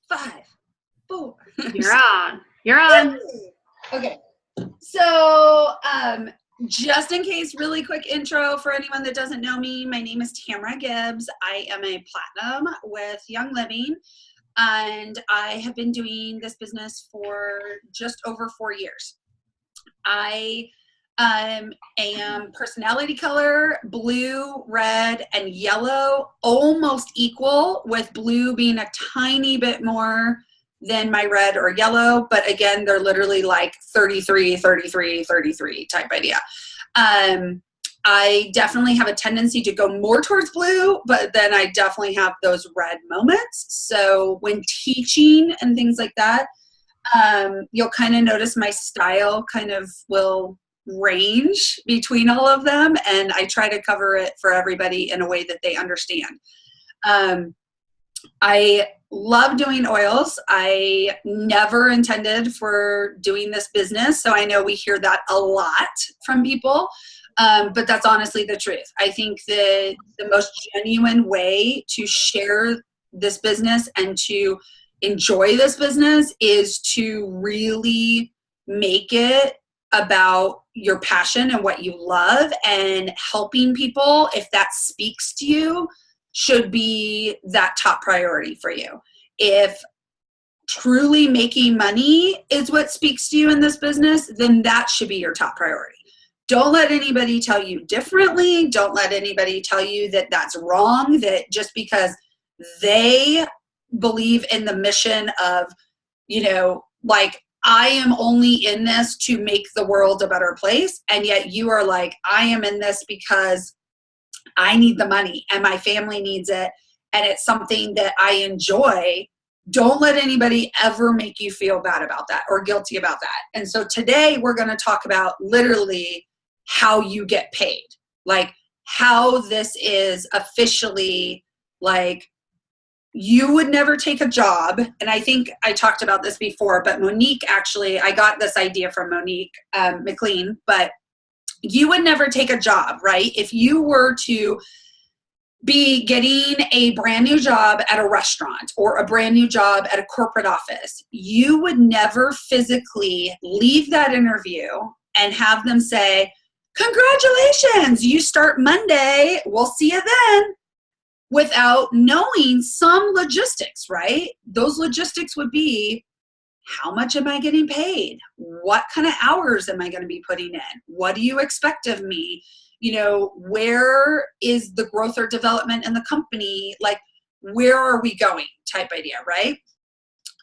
5, 4. You're on. You're on. Okay. So, just in case, really quick intro for anyone that doesn't know me. My name is Tamara Gibbs. I am a platinum with Young Living, and I have been doing this business for just over 4 years. I am personality color, blue, red, and yellow, almost equal, with blue being a tiny bit more than my red or yellow. But again, they're literally like 33, 33, 33 type idea. I definitely have a tendency to go more towards blue, but then I definitely have those red moments. So when teaching and things like that, you'll kind of notice my style kind of will range between all of them, and I try to cover it for everybody in a way that they understand. I love doing oils. I never intended for doing this business, so I know we hear that a lot from people, but that's honestly the truth. I think that the most genuine way to share this business and to enjoy this business is to really make it about your passion and what you love, and helping people, if that speaks to you, should be that top priority for you. If truly making money is what speaks to you in this business, then that should be your top priority. Don't let anybody tell you differently. Don't let anybody tell you that that's wrong, that just because they believe in the mission of, like, I am only in this to make the world a better place, and yet you are like, I am in this because I need the money and my family needs it, and it's something that I enjoy. Don't let anybody ever make you feel bad about that or guilty about that. And so today we're going to talk about literally how you get paid, like how this is officially, like, you would never take a job. And I think I talked about this before, but Monique, actually, I got this idea from Monique McLean, but you would never take a job, right? If you were to be getting a brand new job at a restaurant or a brand new job at a corporate office, you would never physically leave that interview and have them say, congratulations, you start Monday, we'll see you then, without knowing some logistics, right? Those logistics would be, how much am I getting paid? What kind of hours am I going to be putting in? What do you expect of me? Where is the growth or development in the company? Like, where are we going type idea, right?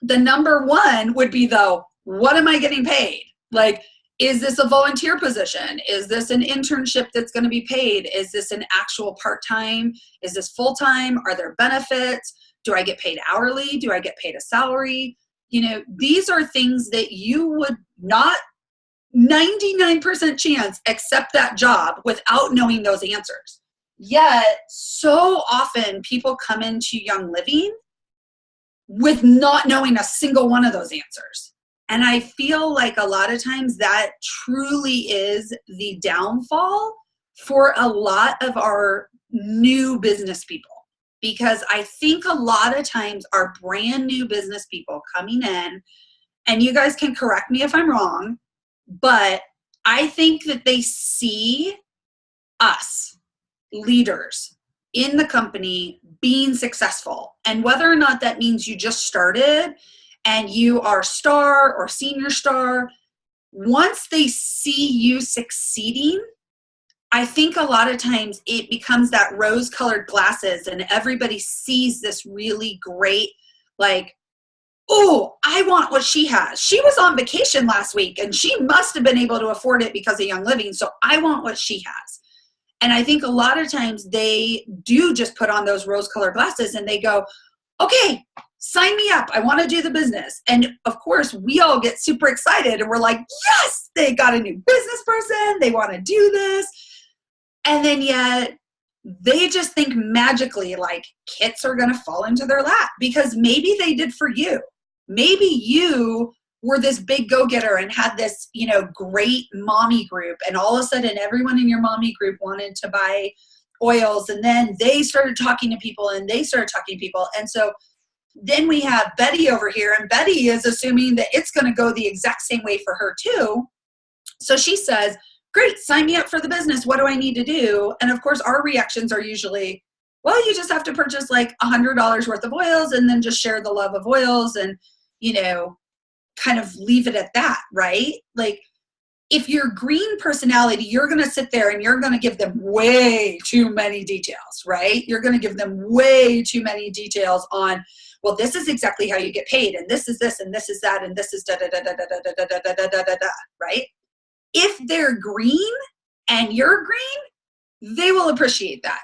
The number one would be, though, what am I getting paid? Like, is this a volunteer position? Is this an internship that's going to be paid? Is this an actual part-time? Is this full-time? Are there benefits? Do I get paid hourly? Do I get paid a salary? These are things that you would not 99% chance accept that job without knowing those answers. Yet, so often people come into Young Living with not knowing a single one of those answers. And I feel like a lot of times that truly is the downfall for a lot of our new business people. Because I think a lot of times our brand new business people coming in, and you guys can correct me if I'm wrong, but I think that they see us, leaders in the company, being successful. And whether or not that means you just started and you are star or senior star, once they see you succeeding, I think a lot of times it becomes that rose-colored glasses, and everybody sees this really great, like, oh, I want what she has. She was on vacation last week and she must have been able to afford it because of Young Living, so I want what she has. And I think a lot of times they do just put on those rose-colored glasses and they go, okay, sign me up. I want to do the business. And of course, we all get super excited and we're like, yes, they got a new business person. They want to do this. And then yet they just think magically like kits are going to fall into their lap because maybe they did for you. Maybe you were this big go-getter and had this, great mommy group. And all of a sudden everyone in your mommy group wanted to buy oils. And then they started talking to people and they started talking to people. And so Then we have Betty over here, and Betty is assuming that it's going to go the exact same way for her too. So she says, great, sign me up for the business. What do I need to do? And of course, our reactions are usually, well, you just have to purchase like $100 worth of oils and then just share the love of oils and, kind of leave it at that, right? Like, if you're green personality, you're going to sit there and you're going to give them way too many details, right? You're going to give them way too many details on, well, this is exactly how you get paid, and this is this, and this is that, and this is da da da da da da da da da da da da da, right? If they're green and you're green, they will appreciate that.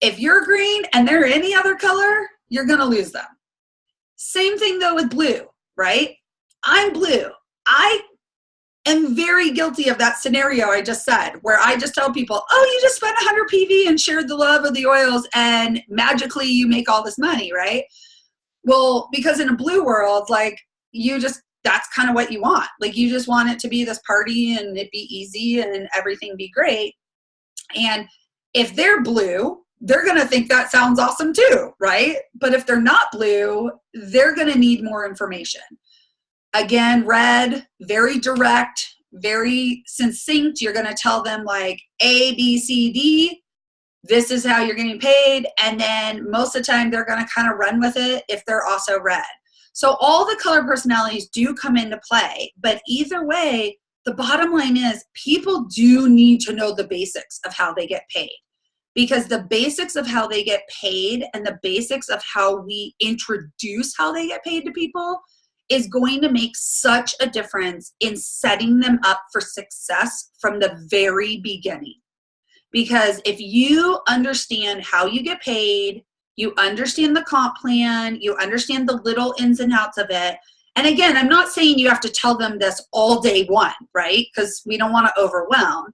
If you're green and they're any other color, you're going to lose them. Same thing though with blue, right? I'm blue. I am very guilty of that scenario I just said, where I just tell people, oh, you just spent 100 PV and shared the love of the oils and magically you make all this money, right? Well, because in a blue world, like that's kind of what you want. Like you just want it to be this party and it be easy and everything be great. And if they're blue, they're going to think that sounds awesome too, right? But if they're not blue, they're going to need more information. Again, red, very direct, very succinct. You're going to tell them like A, B, C, D. This is how you're getting paid. And then most of the time they're going to kind of run with it if they're also red. So all the color personalities do come into play. But either way, the bottom line is people do need to know the basics of how they get paid. Because the basics of how they get paid and the basics of how we introduce how they get paid to people is going to make such a difference in setting them up for success from the very beginning. Because if you understand how you get paid, you understand the comp plan, you understand the little ins and outs of it. And again, I'm not saying you have to tell them this all day one, right? Because we don't want to overwhelm.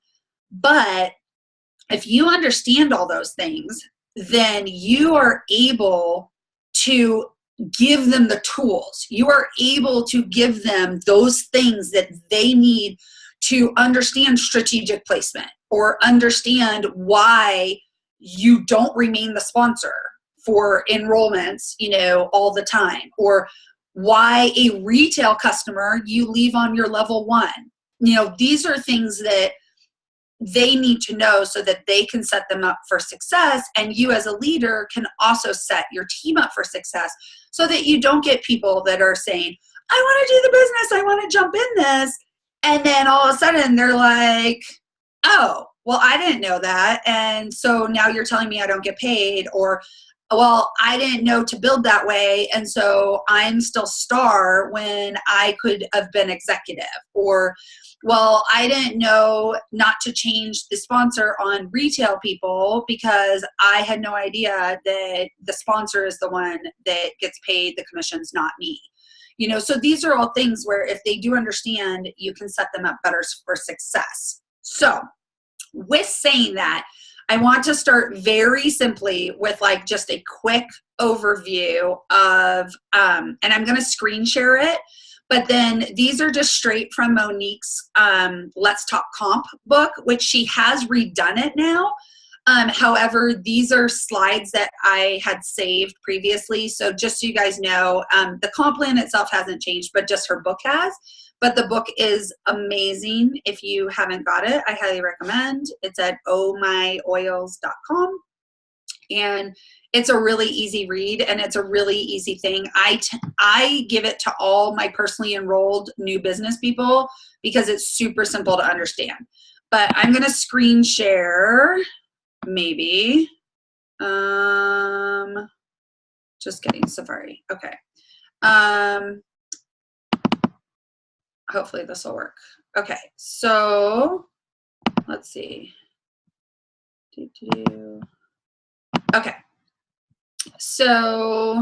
But if you understand all those things, then you are able to give them the tools. You are able to give them those things that they need to understand strategic placement or understand why you don't remain the sponsor for enrollments, all the time, or why a retail customer you leave on your level 1. These are things that they need to know so that they can set them up for success. And you as a leader can also set your team up for success so that you don't get people that are saying, I want to do the business, I want to jump in this. And then all of a sudden they're like, oh, well, I didn't know that. And so now you're telling me I don't get paid, or, well, I didn't know to build that way. And so I'm still star when I could have been executive, or, well, I didn't know not to change the sponsor on retail people because I had no idea that the sponsor is the one that gets paid the commissions, not me. So these are all things where if they do understand, you can set them up better for success. So with saying that, I want to start very simply with like just a quick overview of, and I'm going to screen share it. But then these are just straight from Monique's Let's Talk Comp book, which she has redone it now. However, these are slides that I had saved previously. So just so you guys know, the comp plan itself hasn't changed, but just her book has. But the book is amazing. If you haven't got it, I highly recommend. It's at ohmyoils.com. And it's a really easy read, and it's a really easy thing. I give it to all my personally enrolled new business people because it's super simple to understand. But I'm going to screen share, maybe. Just kidding, Safari. Okay. Hopefully this will work. Okay, so let's see. Okay. So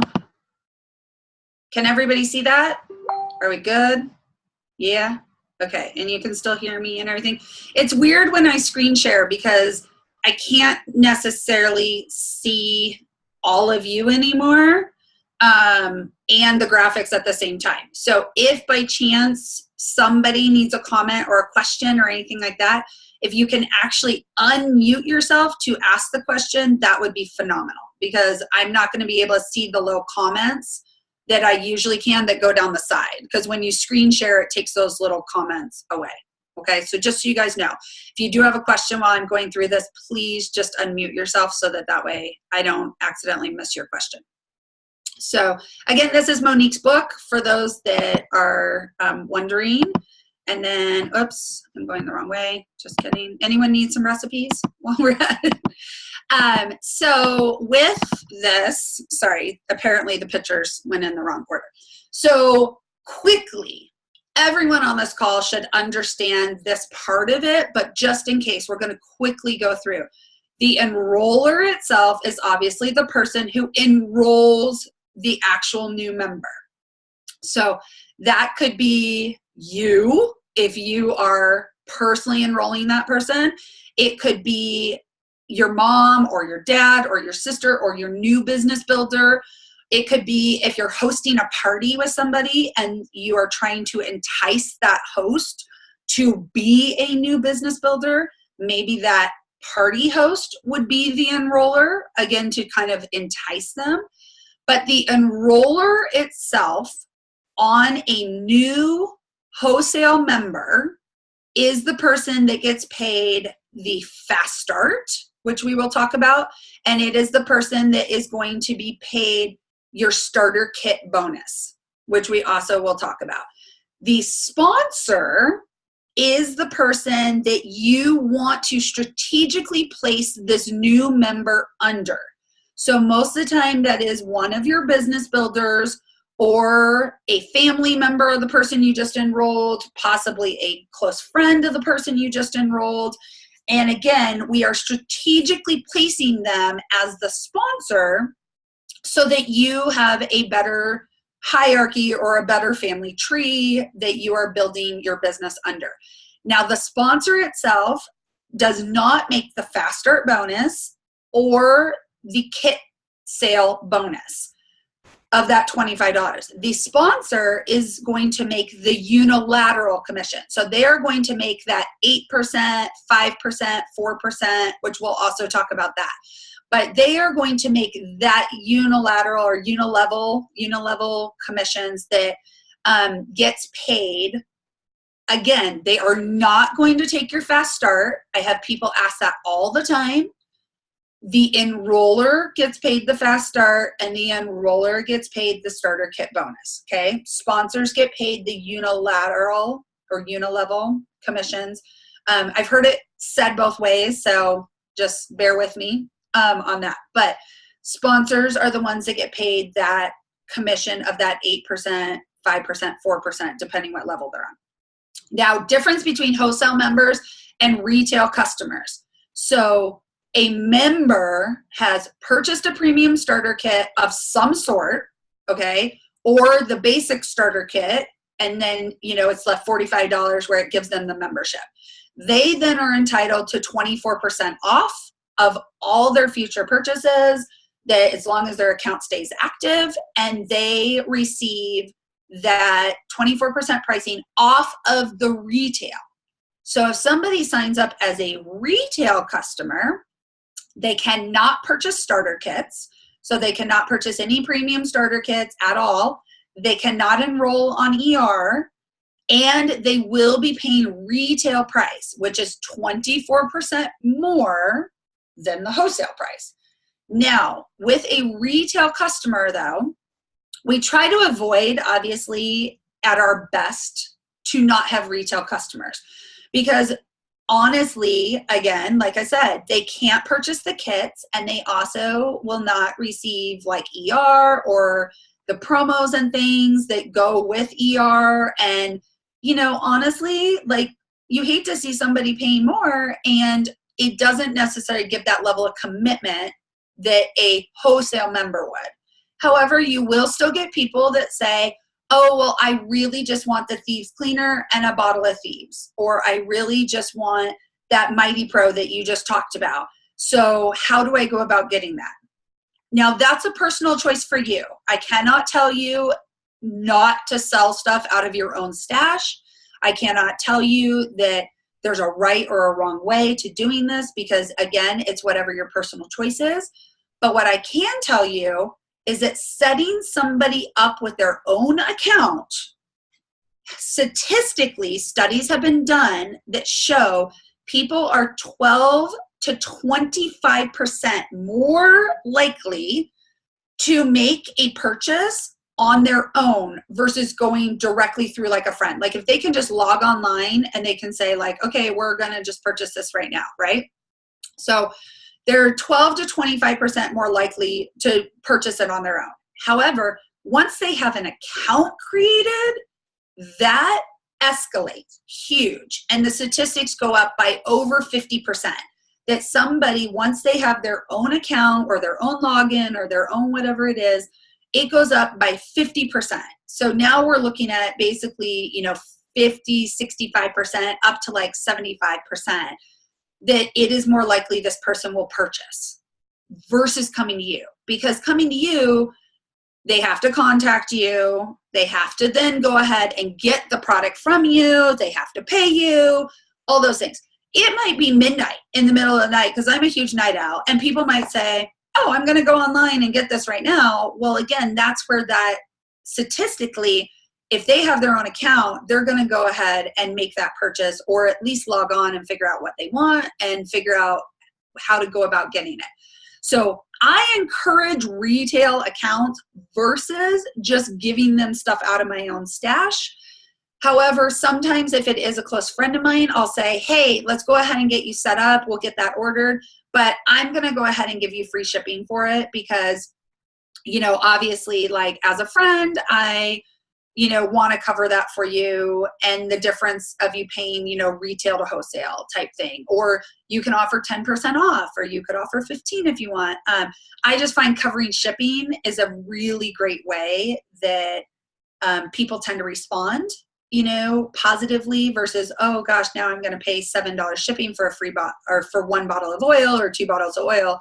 can everybody see that? Are we good? Yeah? Okay, and you can still hear me and everything. It's weird when I screen share because I can't necessarily see all of you anymore and the graphics at the same time. So if by chance somebody needs a comment or a question or anything like that, if you can actually unmute yourself to ask the question, that would be phenomenal. because I'm not going to be able to see the little comments that I usually can that go down the side. Because when you screen share, it takes those little comments away. Okay, so just so you guys know, if you do have a question while I'm going through this, please just unmute yourself so that way I don't accidentally miss your question. So again, this is Monique's book for those that are wondering. And then, oops, I'm going the wrong way. Just kidding. Anyone need some recipes while we're at it? So with this, sorry, apparently the pictures went in the wrong order. So quickly, everyone on this call should understand this part of it, but just in case, we're going to quickly go through. The enroller itself is obviously the person who enrolls the actual new member. So that could be you, if you are personally enrolling that person. It could be your mom or your dad or your sister or your new business builder. It could be if you're hosting a party with somebody and you are trying to entice that host to be a new business builder. Maybe that party host would be the enroller, again, to kind of entice them. But the enroller itself on a new wholesale member is the person that gets paid the fast start, which we will talk about, and it is the person that is going to be paid your starter kit bonus, which we also will talk about. The sponsor is the person that you want to strategically place this new member under. So most of the time that is one of your business builders or a family member of the person you just enrolled, possibly a close friend of the person you just enrolled. And again, we are strategically placing them as the sponsor so that you have a better hierarchy or a better family tree that you are building your business under. Now, the sponsor itself does not make the fast start bonus or the kit sale bonus of that $25. The sponsor is going to make the unilateral commission. So they're going to make that 8%, 5%, 4%, which we'll also talk about that. But they are going to make that unilateral or unilevel commissions that gets paid. Again, they are not going to take your fast start. I have people ask that all the time. The enroller gets paid the fast start and the enroller gets paid the starter kit bonus, okay? Sponsors get paid the unilateral or unilevel commissions. I've heard it said both ways, so just bear with me on that. But sponsors are the ones that get paid that commission of that 8%, 5%, 4%, depending what level they're on. Now, difference between wholesale members and retail customers. So a member has purchased a premium starter kit of some sort, okay, or the basic starter kit, and then, it's left $45 where it gives them the membership. They then are entitled to 24% off of all their future purchases, that as long as their account stays active, and they receive that 24% pricing off of the retail. So if somebody signs up as a retail customer, they cannot purchase starter kits. So they cannot purchase any premium starter kits at all. They cannot enroll on ER, and they will be paying retail price, which is 24% more than the wholesale price. Now, with a retail customer, though, we try to avoid, obviously, at our best, to not have retail customers. Because honestly, again, like I said, they can't purchase the kits, and they also will not receive like ER or the promos and things that go with ER. And, honestly, like, you hate to see somebody paying more, and it doesn't necessarily give that level of commitment that a wholesale member would. However, you will still get people that say, oh, well, I really just want the Thieves Cleaner and a bottle of Thieves, or I really just want that Mighty Pro that you just talked about. So how do I go about getting that? Now, that's a personal choice for you. I cannot tell you not to sell stuff out of your own stash. I cannot tell you that there's a right or a wrong way to doing this, because, again, it's whatever your personal choice is. But what I can tell you is that setting somebody up with their own account, statistically, studies have been done that show people are 12 to 25% more likely to make a purchase on their own versus going directly through like a friend. Like if they can just log online and they can say like, okay, we're going to just purchase this right now, right? So they're 12 to 25% more likely to purchase it on their own. However, once they have an account created, that escalates huge. And the statistics go up by over 50%. That somebody, once they have their own account or their own login or their own whatever it is, it goes up by 50%. So now we're looking at basically, 50, 65%, up to like 75%, that it is more likely this person will purchase versus coming to you. Because coming to you, they have to contact you. They have to then go ahead and get the product from you. They have to pay you, all those things. It might be midnight in the middle of the night because I'm a huge night owl, and people might say, oh, I'm going to go online and get this right now. Well, again, that's where that statistically, if they have their own account, they're going to go ahead and make that purchase, or at least log on and figure out what they want and figure out how to go about getting it. So I encourage retail accounts versus just giving them stuff out of my own stash. However, sometimes if it is a close friend of mine, I'll say, hey, let's go ahead and get you set up. We'll get that ordered. But I'm going to go ahead and give you free shipping for it because, obviously, like as a friend, I, want to cover that for you, and the difference of you paying, retail to wholesale type thing. Or you can offer 10% off, or you could offer 15 if you want. I just find covering shipping is a really great way that people tend to respond, positively versus, oh gosh, now I'm going to pay $7 shipping for a free or for one bottle of oil or 2 bottles of oil.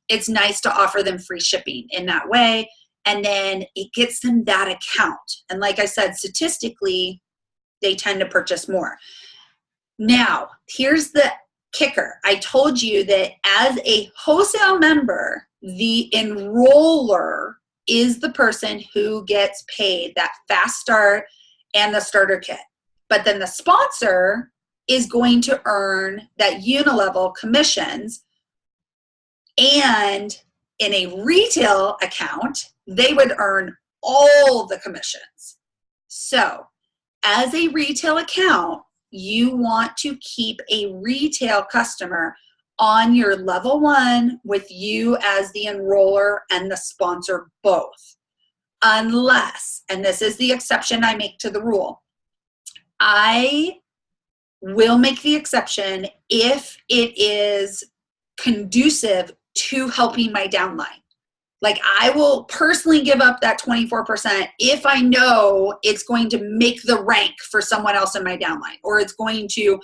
It's nice to offer them free shipping in that way. And then it gets them that account. And like I said, statistically, they tend to purchase more. Now, here's the kicker. I told you that as a wholesale member, the enroller is the person who gets paid that fast start and the starter kit. But then the sponsor is going to earn that unilevel commissions. And in a retail account, they would earn all the commissions. So as a retail account, you want to keep a retail customer on your level 1 with you as the enroller and the sponsor both. Unless, and this is the exception I make to the rule, I will make the exception if it is conducive to helping my downline. Like I will personally give up that 24% if I know it's going to make the rank for someone else in my downline, or it's going to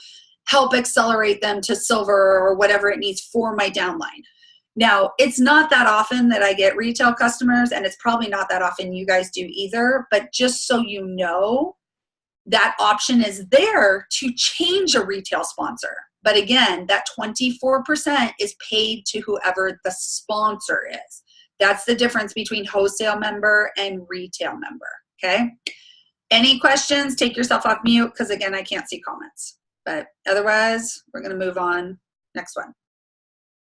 help accelerate them to silver or whatever it needs for my downline. Now, it's not that often that I get retail customers, and it's probably not that often you guys do either, but just so you know, that option is there to change a retail sponsor. But again, that 24% is paid to whoever the sponsor is. That's the difference between wholesale member and retail member, okay? Any questions? Take yourself off mute because, again, I can't see comments. But otherwise, we're going to move on. Next one.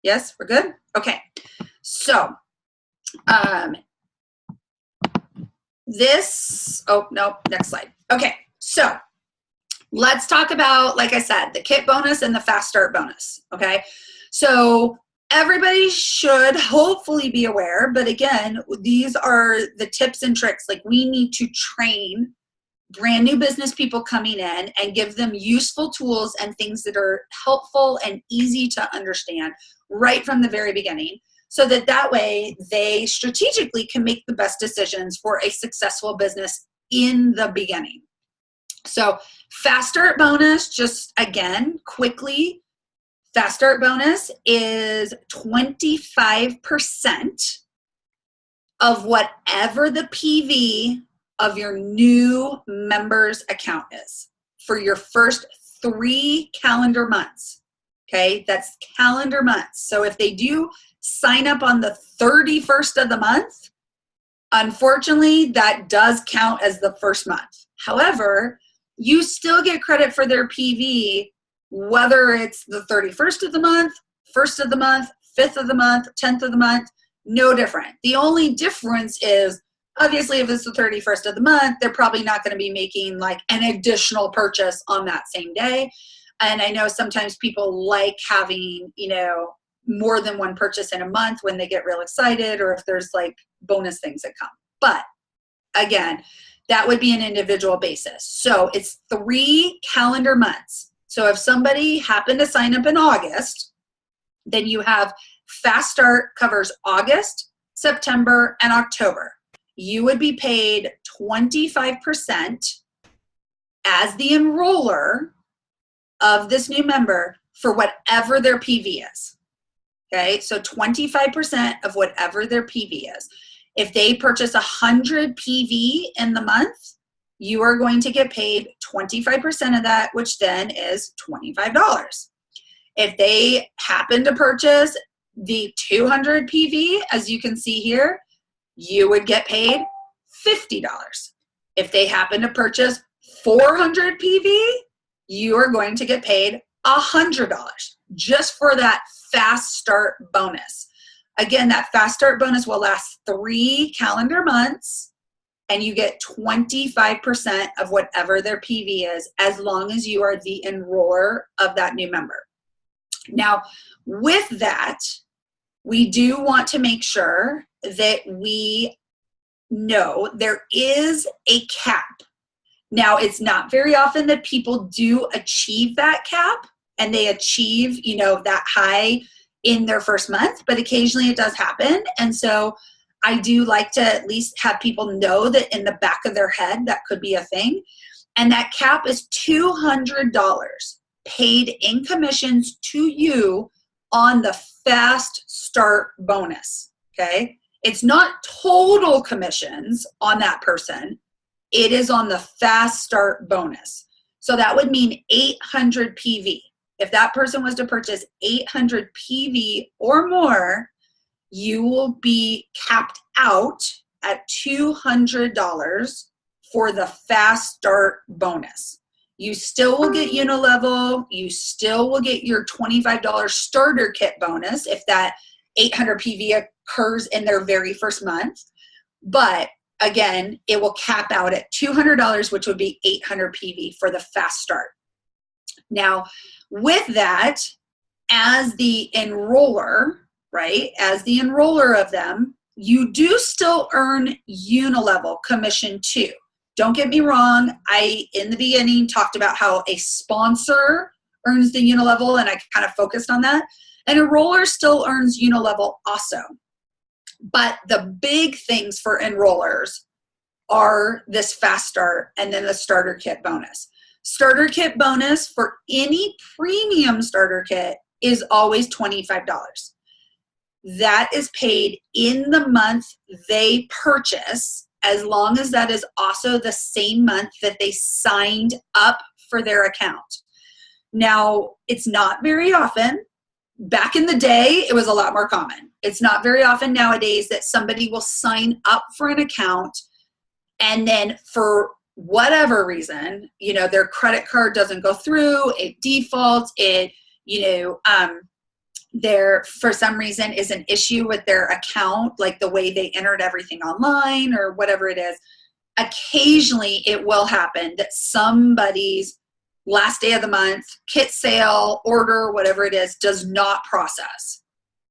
Yes, we're good? Okay. So, next slide. Okay, so let's talk about, like I said, the kit bonus and the fast start bonus, okay? So everybody should hopefully be aware, but again, these are the tips and tricks. Like we need to train brand new business people coming in and give them useful tools and things that are helpful and easy to understand right from the very beginning, so that way they strategically can make the best decisions for a successful business in the beginning. So fast start bonus, just again, quickly, fast start bonus is 25% of whatever the PV of your new member's account is for your first 3 calendar months. Okay, that's calendar months. So if they do sign up on the 31st of the month, unfortunately, that does count as the first month. However, you still get credit for their PV, whether it's the 31st of the month, 1st of the month, 5th of the month, 10th of the month, no different. The only difference is, obviously, if it's the 31st of the month, they're probably not going to be making like an additional purchase on that same day. And I know sometimes people like having, more than one purchase in a month when they get real excited, or if there's like bonus things that come. But again, that would be an individual basis. So it's 3 calendar months. So if somebody happened to sign up in August, then you have Fast Start covers August, September, and October. You would be paid 25% as the enroller of this new member for whatever their PV is. Okay, so 25% of whatever their PV is. If they purchase 100 PV in the month, you are going to get paid 25% of that, which then is $25. If they happen to purchase the 200 PV, as you can see here, you would get paid $50. If they happen to purchase 400 PV, you are going to get paid $100 just for that Fast Start bonus. Again, that Fast Start bonus will last 3 calendar months, and you get 25% of whatever their PV is, as long as you are the enroller of that new member. Now, with that, we do want to make sure that we know there is a cap. Now, it's not very often that people do achieve that cap, and they achieve, that high in their first month, but occasionally it does happen. And so I do like to at least have people know that in the back of their head, that could be a thing. And that cap is $200 paid in commissions to you on the Fast Start bonus. Okay. It's not total commissions on that person. It is on the Fast Start bonus. So that would mean 800 PV. If that person was to purchase 800 PV or more, you will be capped out at $200 for the Fast Start bonus. You still will get unilevel. You still will get your $25 starter kit bonus if that 800 PV occurs in their very first month. But again, it will cap out at $200, which would be 800 PV for the Fast Start. Now, with that, as the enroller, right, as the enroller of them, you do still earn unilevel commission too. Don't get me wrong. I, in the beginning, talked about how a sponsor earns the unilevel, and I kind of focused on that. An enroller still earns unilevel also. But the big things for enrollers are this Fast Start and then the starter kit bonus. Starter kit bonus for any premium starter kit is always $25. That is paid in the month they purchase, as long as that is also the same month that they signed up for their account. Now, it's not very often. Back in the day, it was a lot more common. It's not very often nowadays that somebody will sign up for an account and then for whatever reason, their credit card doesn't go through, it defaults, there for some reason is an issue with their account, like the way they entered everything online or whatever it is. Occasionally it will happen that somebody's last day of the month, kit sale, order, whatever it is, does not process.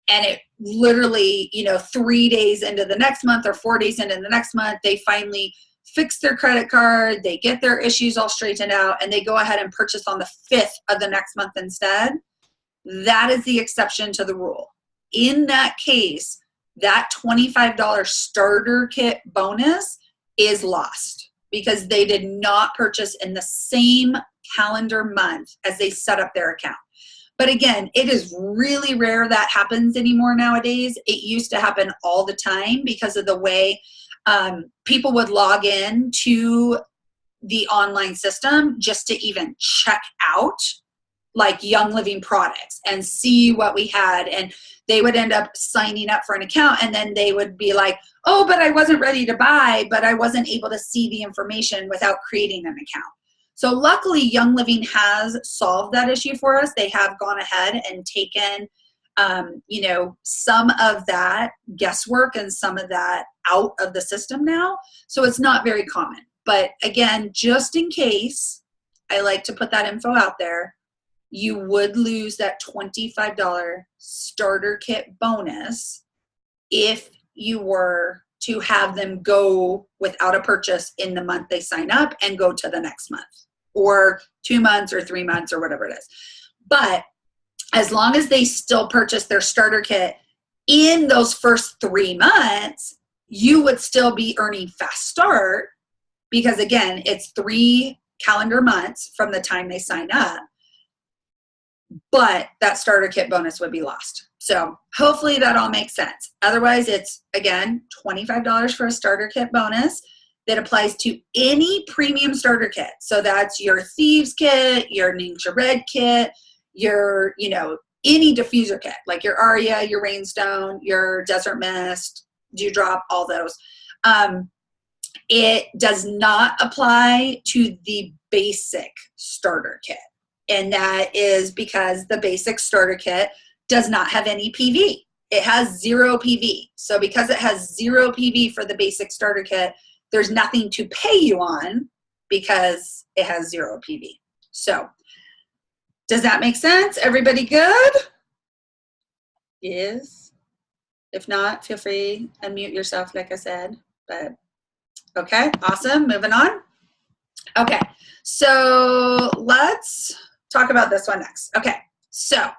And it literally, 3 days into the next month or 4 days into the next month, they finally fix their credit card, they get their issues all straightened out, and they go ahead and purchase on the 5th of the next month instead. That is the exception to the rule. In that case, that $25 starter kit bonus is lost because they did not purchase in the same calendar month as they set up their account. But again, it is really rare that happens anymore nowadays. It used to happen all the time because of the way people would log in to the online system just to even check out like Young Living products and see what we had. And they would end up signing up for an account, and then they would be like, oh, but I wasn't ready to buy, but I wasn't able to see the information without creating an account. So luckily, Young Living has solved that issue for us. They have gone ahead and taken, some of that guesswork and some of that out of the system now. So it's not very common. But again, just in case, I like to put that info out there. You would lose that $25 starter kit bonus if you were to have them go without a purchase in the month they sign up and go to the next month, or 2 months or 3 months or whatever it is. But as long as they still purchase their starter kit in those first 3 months, you would still be earning Fast Start, because again, it's 3 calendar months from the time they sign up. But that starter kit bonus would be lost. So hopefully that all makes sense. Otherwise, it's, again, $25 for a starter kit bonus that applies to any premium starter kit. So that's your Thieves kit, your Ninja Red kit, your, any diffuser kit, like your Aria, your Rainstone, your Desert Mist, Dewdrop, all those. It does not apply to the basic starter kit. And that is because the basic starter kit does not have any PV. It has 0 PV. So because it has 0 PV for the basic starter kit, there's nothing to pay you on because it has 0 PV. So does that make sense? Everybody good? Yes. If not, feel free to unmute yourself like I said. But okay, awesome. Moving on. Okay, so let's talk about this one next. Okay, so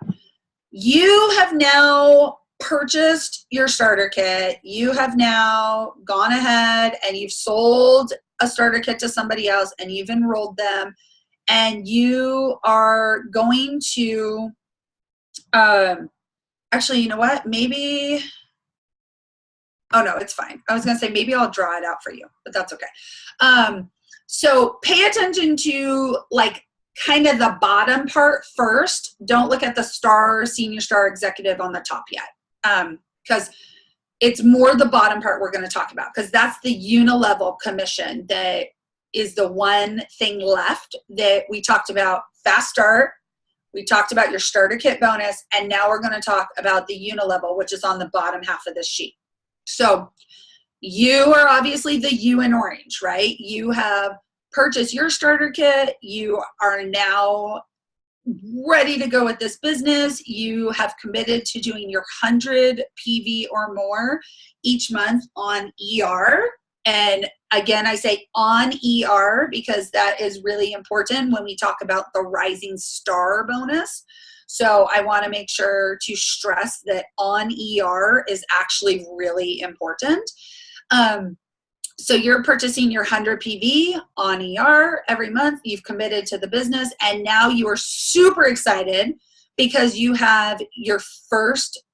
you have now purchased your starter kit. You have now gone ahead and you've sold a starter kit to somebody else, and you've enrolled them, and you are going to, actually, you know what? Maybe, oh no, it's fine. I was going to say maybe I'll draw it out for you, but that's okay. So pay attention to like kind of the bottom part first. Don't look at the star, senior star, executive on the top yet, because it's more the bottom part we're going to talk about, because that's the unilevel commission that is the one thing left that we talked about. Fast Start, we talked about your starter kit bonus, and now we're going to talk about the unilevel, which is on the bottom half of this sheet. So you are obviously the U in orange, right? You have purchased your starter kit. You are now ready to go with this business. You have committed to doing your 100 PV or more each month on ER. And again, I say on ER because that is really important when we talk about the rising star bonus. So I want to make sure to stress that on ER is actually really important. So you're purchasing your 100 PV on ER every month. You've committed to the business, and now you are super excited because you have your first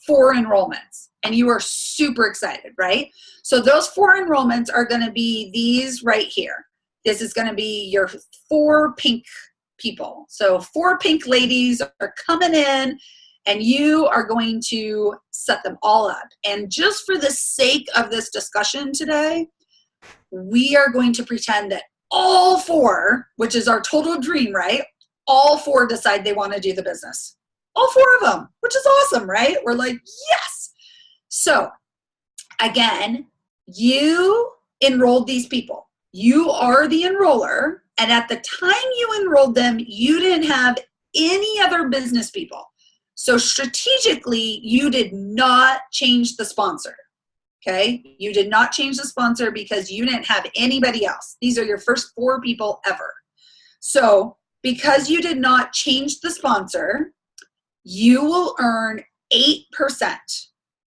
4 enrollments, and you are super excited, right? So those 4 enrollments are going to be these right here. This is going to be your 4 pink people. So 4 pink ladies are coming in, and you are going to set them all up. And just for the sake of this discussion today, we are going to pretend that all 4, which is our total dream, right? All 4 decide they want to do the business. All 4 of them, which is awesome, right? We're like, yes. So again, you enrolled these people. You are the enroller. And at the time you enrolled them, you didn't have any other business people. So strategically, you did not change the sponsor, okay? You did not change the sponsor because you didn't have anybody else. These are your first 4 people ever. So because you did not change the sponsor, you will earn 8%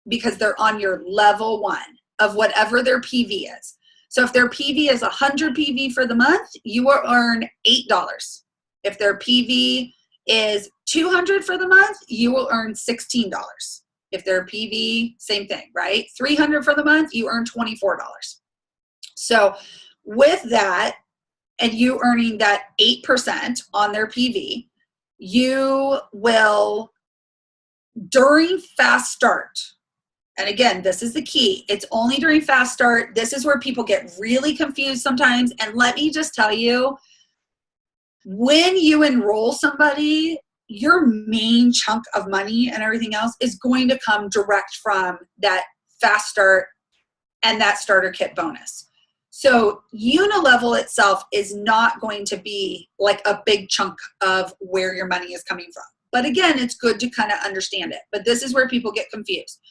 because they're on your level 1 of whatever their PV is. So if their PV is 100 PV for the month, you will earn $8. If their PV is 200 for the month, you will earn $16. If their PV, same thing, right? 300 for the month, you earn $24. So with that, and you earning that 8% on their PV, you will, during fast start, and again, this is the key. It's only during fast start. This is where people get really confused sometimes. And let me just tell you, when you enroll somebody, your main chunk of money and everything else is going to come direct from that fast start and that starter kit bonus. So Unilevel itself is not going to be like a big chunk of where your money is coming from. But again, it's good to kind of understand it. But this is where people get confused.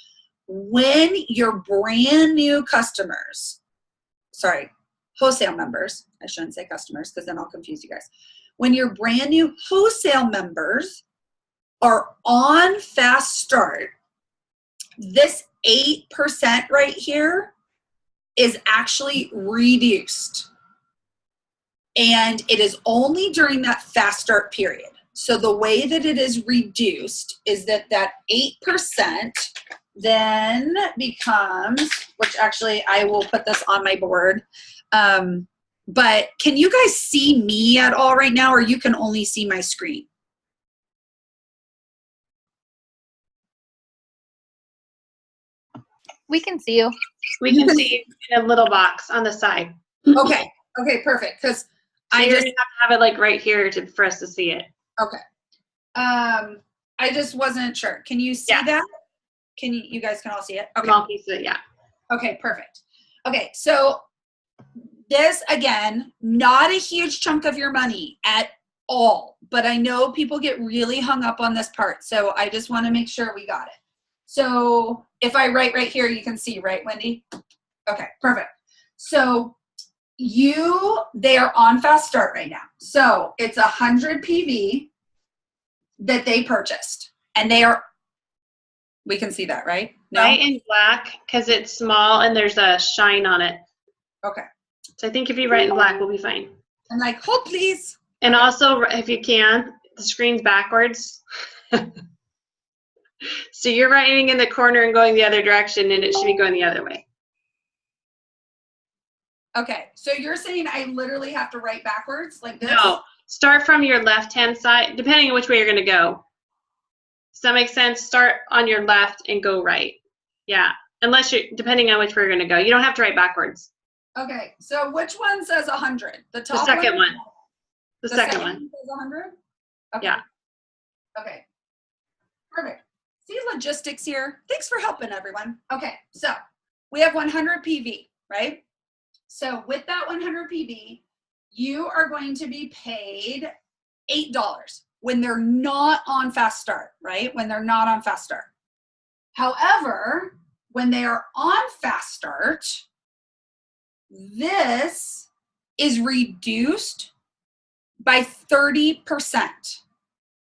When your brand new customers, wholesale members, I shouldn't say customers because then I'll confuse you guys. When your brand new wholesale members are on fast start, this 8% right here is actually reduced. And it is only during that fast start period. So the way that it is reduced is that 8% then becomes, which actually I will put this on my board. But can you guys see me at all right now, or you can only see my screen? We can see you. We can see you in a little box on the side. Okay. Okay, perfect. Because so I just just have it like right here for us to see it. okay. I just wasn't sure. Can you see that? Can you guys can all see it? Okay. Small piece of it, yeah. Okay, perfect. Okay, so this again, not a huge chunk of your money at all, but I know people get really hung up on this part, so I just want to make sure we got it. So if I write right here, you can see, right, Wendy? Okay, perfect. So they are on fast start right now. So it's 100 PV that they purchased, and we can see that, right? No? Right in black because it's small and there's a shine on it. Okay. So I think if you write in black, we'll be fine. I'm like, hold please. And also, if you can, the screen's backwards. So you're writing in the corner and going the other direction, and it should be going the other way. Okay, so you're saying I literally have to write backwards like this? No, start from your left-hand side, depending on which way you're going to go. Does that make sense? Start on your left and go right. Yeah, depending on which way you're going to go. You don't have to write backwards. Okay, so which one says 100? The top The second one. The second second one. says 100? Okay. Yeah. Okay, perfect. See logistics here? Thanks for helping, everyone. Okay, so we have 100 PV, right? So with that 100 PV, you are going to be paid $8 when they're not on fast start, right? When they're not on fast start. However, when they are on fast start, this is reduced by 30%.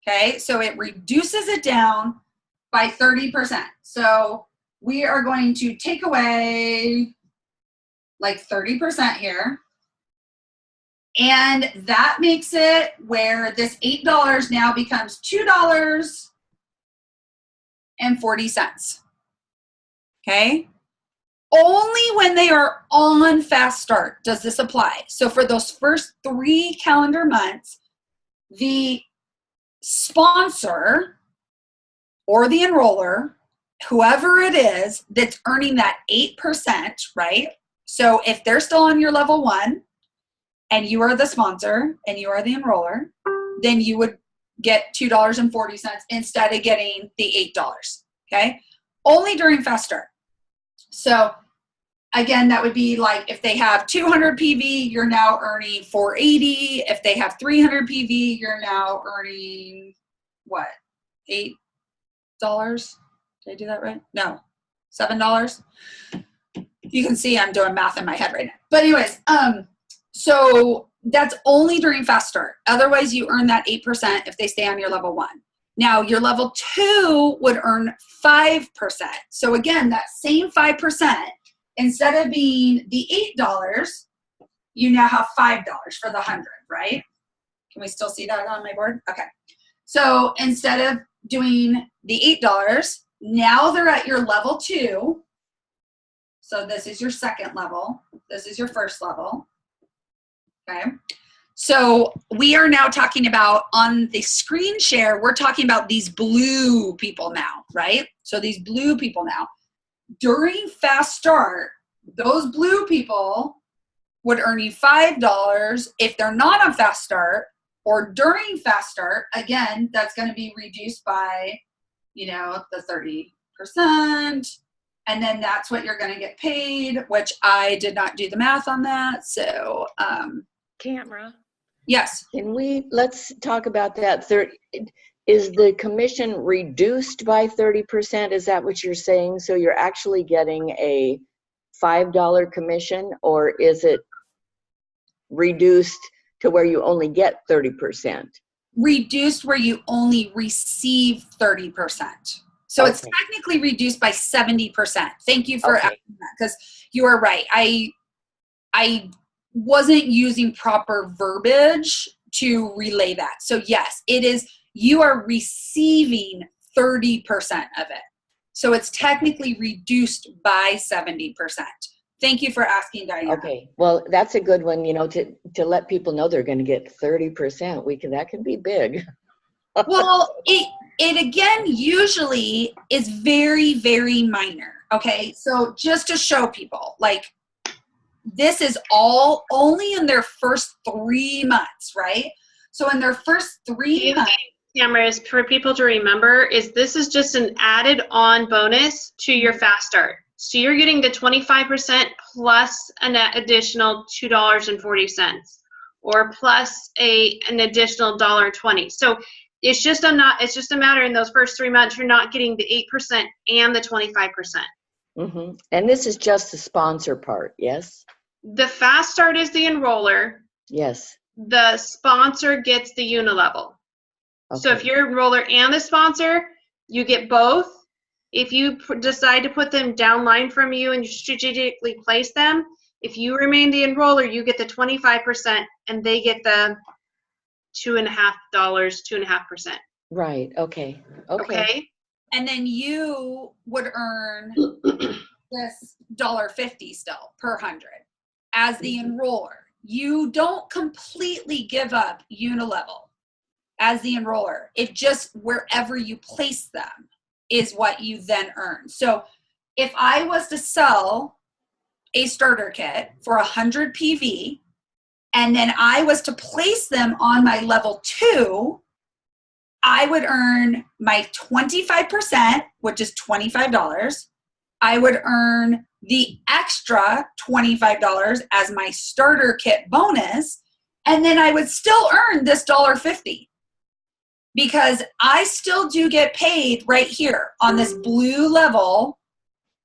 Okay, so it reduces it down by 30%. So we are going to take away like 30% here. And that makes it where this $8 now becomes $2.40. Okay? Only when they are on fast start does this apply. So for those first 3 calendar months, the sponsor or the enroller, whoever it is that's earning that 8%, right? So if they're still on your level 1 and you are the sponsor and you are the enroller, then you would get $2.40 instead of getting the $8, okay? Only during fast start. So again, that would be like if they have 200 PV, you're now earning $4.80. If they have 300 PV, you're now earning what? $8? Did I do that right? No, $7. You can see I'm doing math in my head right now. But anyways, so that's only during fast start. Otherwise, you earn that 8% if they stay on your level 1. Now, your level 2 would earn 5%. So again, that same 5%, instead of being the $8, you now have $5 for the 100, right? Can we still see that on my board? Okay. So instead of doing the $8, now they're at your level 2. So this is your second level. This is your first level. Okay. So we are now talking about on the screen share, we're talking about these blue people now, right? So these blue people now. During Fast Start, those blue people would earn you $5 if they're not on Fast Start, or during Fast Start, again, that's going to be reduced by, the 30%. And then that's what you're going to get paid, which I did not do the math on that. So, Tamara, yes. let's talk about that. Is the commission reduced by 30%? Is that what you're saying? So you're actually getting a $5 commission, or is it reduced to where you only get 30%? Reduced where you only receive 30%. So It's technically reduced by 70%. Thank you for asking that, because you are right. I wasn't using proper verbiage to relay that. So yes, it is, you are receiving 30% of it. So it's technically reduced by 70%. Thank you for asking, Diana. Okay, well, that's a good one, to let people know they're going to get 30%. That can be big. Well, it again usually is very, very minor. Okay, so just to show people, like, this is all only in their first 3 months, right? So in their first 3 months. Tamara, is for people to remember, this is just an added on bonus to your Fast Start. So you're getting the 25% plus an additional $2.40, or plus an additional $1.20. So it's just a matter in those first 3 months you're not getting the 8% and the 25%. Mm-hmm. And this is just the sponsor part, yes? The Fast Start is the enroller. Yes. The sponsor gets the unilevel. Okay. So if you're enroller and the sponsor, you get both. If you decide to put them downline from you and you strategically place them, if you remain the enroller, you get the 25% and they get the $2.50%. Right. Okay. And then you would earn this $1.50 still per 100 as the enroller. You don't completely give up unilevel as the enroller. It just, wherever you place them is what you then earn. So if I was to sell a starter kit for 100 PV, and then I was to place them on my level 2, I would earn my 25%, which is $25. I would earn the extra $25 as my starter kit bonus, and then I would still earn this $1.50, because I still do get paid right here on this blue level.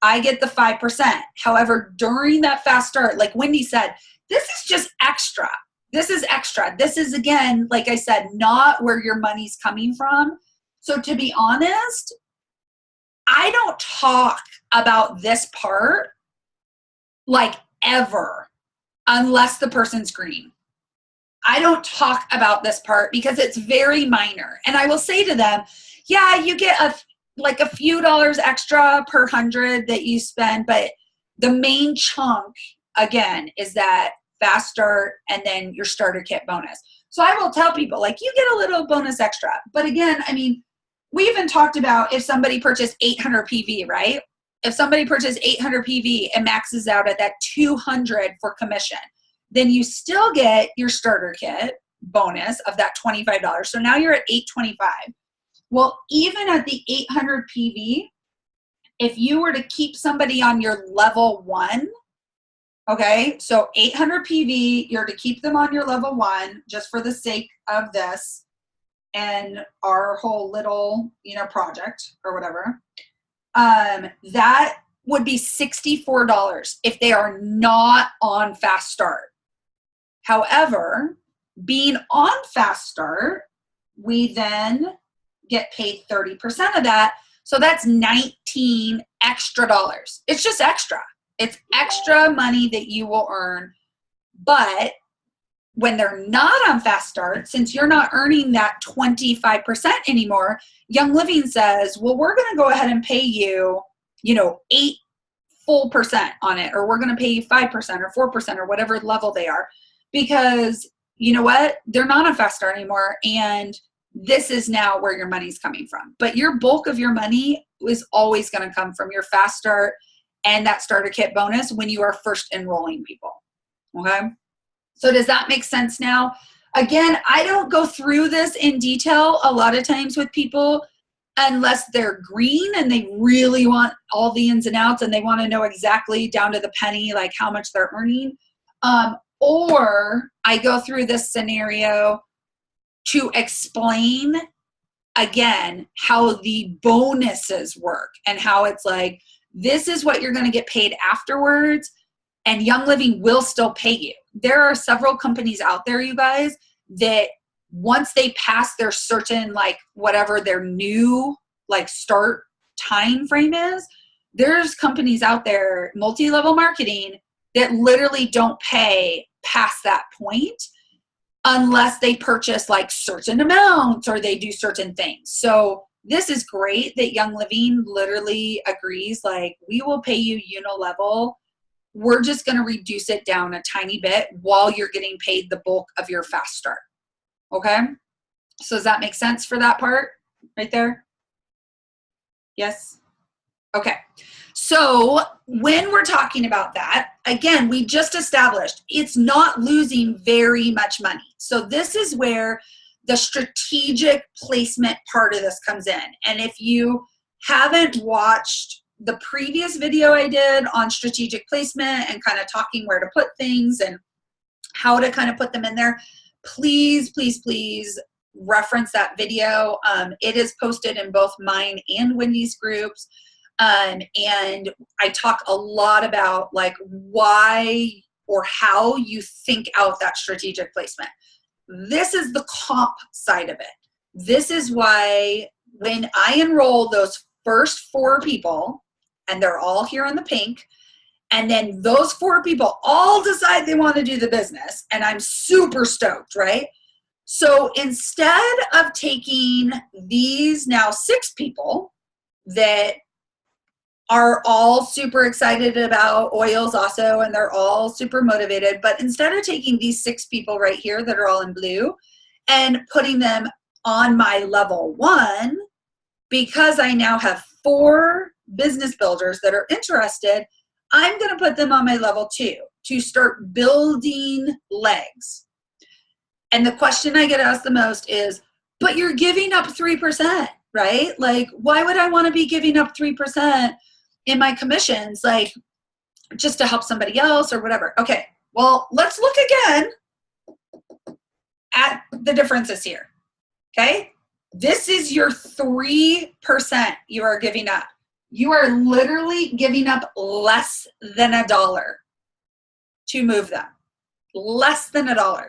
I get the 5%. However, during that Fast Start, like Wendy said, this is just extra. This is extra. This is, again, like I said, not where your money's coming from. So to be honest, I don't talk about this part like ever unless the person's green. I don't talk about this part because it's very minor. And I will say to them, yeah, you get a few dollars extra per 100 that you spend, but the main chunk, again, is that Fast Start and then your starter kit bonus. So I will tell people, like, you get a little bonus extra. But again, I mean, we even talked about if somebody purchased 800 PV, right? If somebody purchased 800 PV and maxes out at that 200 for commission, then you still get your starter kit bonus of that $25. So now you're at $825. Well, even at the 800 PV, if you were to keep somebody on your level 1, okay, so 800 PV, you're to keep them on your level 1 just for the sake of this and our whole little, project or whatever. That would be $64 if they are not on Fast Start. However, being on Fast Start, we then get paid 30% of that. So that's $19 extra. It's just extra. It's extra money that you will earn. But when they're not on Fast Start, since you're not earning that 25% anymore, Young Living says, well, we're going to go ahead and pay you, 8 full % on it, or we're going to pay you 5% or 4% or whatever level they are, because you know what? They're not a fast start anymore. And this is now where your money's coming from. But your bulk of your money is always going to come from your fast start and that starter kit bonus when you are first enrolling people. Okay. So does that make sense now? Again, I don't go through this in detail a lot of times with people unless they're green and they really want all the ins and outs and they want to know exactly down to the penny, like how much they're earning. Or I go through this scenario to explain again how the bonuses work and how it's like, this is what you're going to get paid afterwards, and Young Living will still pay you. There are several companies out there, you guys, that once they pass their certain, like whatever their new like start time frame is, there's companies out there, multi-level marketing, that literally don't pay past that point unless they purchase like certain amounts or they do certain things. So this is great that Young Living literally agrees, like, we will pay you unilevel. We're just going to reduce it down a tiny bit while you're getting paid the bulk of your fast start. Okay? So does that make sense for that part right there? Yes? Okay. So when we're talking about that, again, we just established it's not losing very much money. So this is where the strategic placement part of this comes in. And if you haven't watched the previous video I did on strategic placement and kind of talking where to put things and how to kind of put them in there, please, please, please reference that video. It is posted in both mine and Wendy's groups. And I talk a lot about like why or how you think out that strategic placement. This is the comp side of it. This is why when I enroll those first 4 people, and they're all here in the pink, and then those 4 people all decide they want to do the business, and I'm super stoked, right? So instead of taking these now 6 people that are all super excited about oils also, and they're all super motivated, but instead of taking these 6 people right here that are all in blue and putting them on my level 1, because I now have 4 business builders that are interested, I'm going to put them on my level 2 to start building legs. And the question I get asked the most is, but you're giving up 3%, right? Like, why would I want to be giving up 3% in my commissions, like just to help somebody else or whatever? Okay, well, let's look again at the differences here, okay? This is your 3% you are giving up. You are literally giving up less than $1 to move them. Less than $1.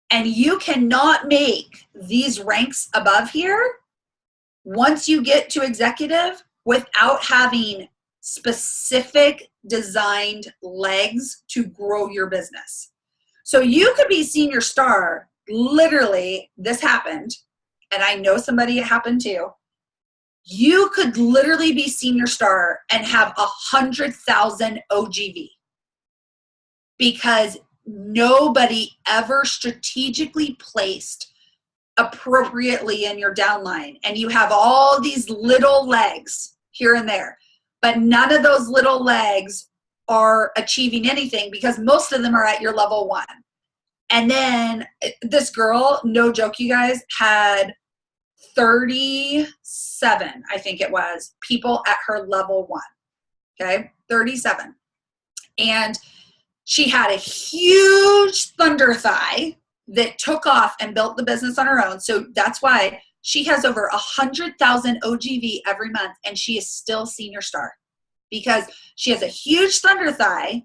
And you cannot make these ranks above here once you get to executive without having specific designed legs to grow your business. So you could be senior star, literally, this happened, and I know somebody it happened to. You could literally be senior star and have 100,000 OGV because nobody ever strategically placed appropriately in your downline, and you have all these little legs here and there, but none of those little legs are achieving anything because most of them are at your level 1. And then this girl, no joke, you guys, had 37, I think it was, people at her level 1. Okay, 37. And she had a huge thunder thigh that took off and built the business on her own. So that's why she has over 100,000 OGV every month, and she is still senior star because she has a huge thunder thigh,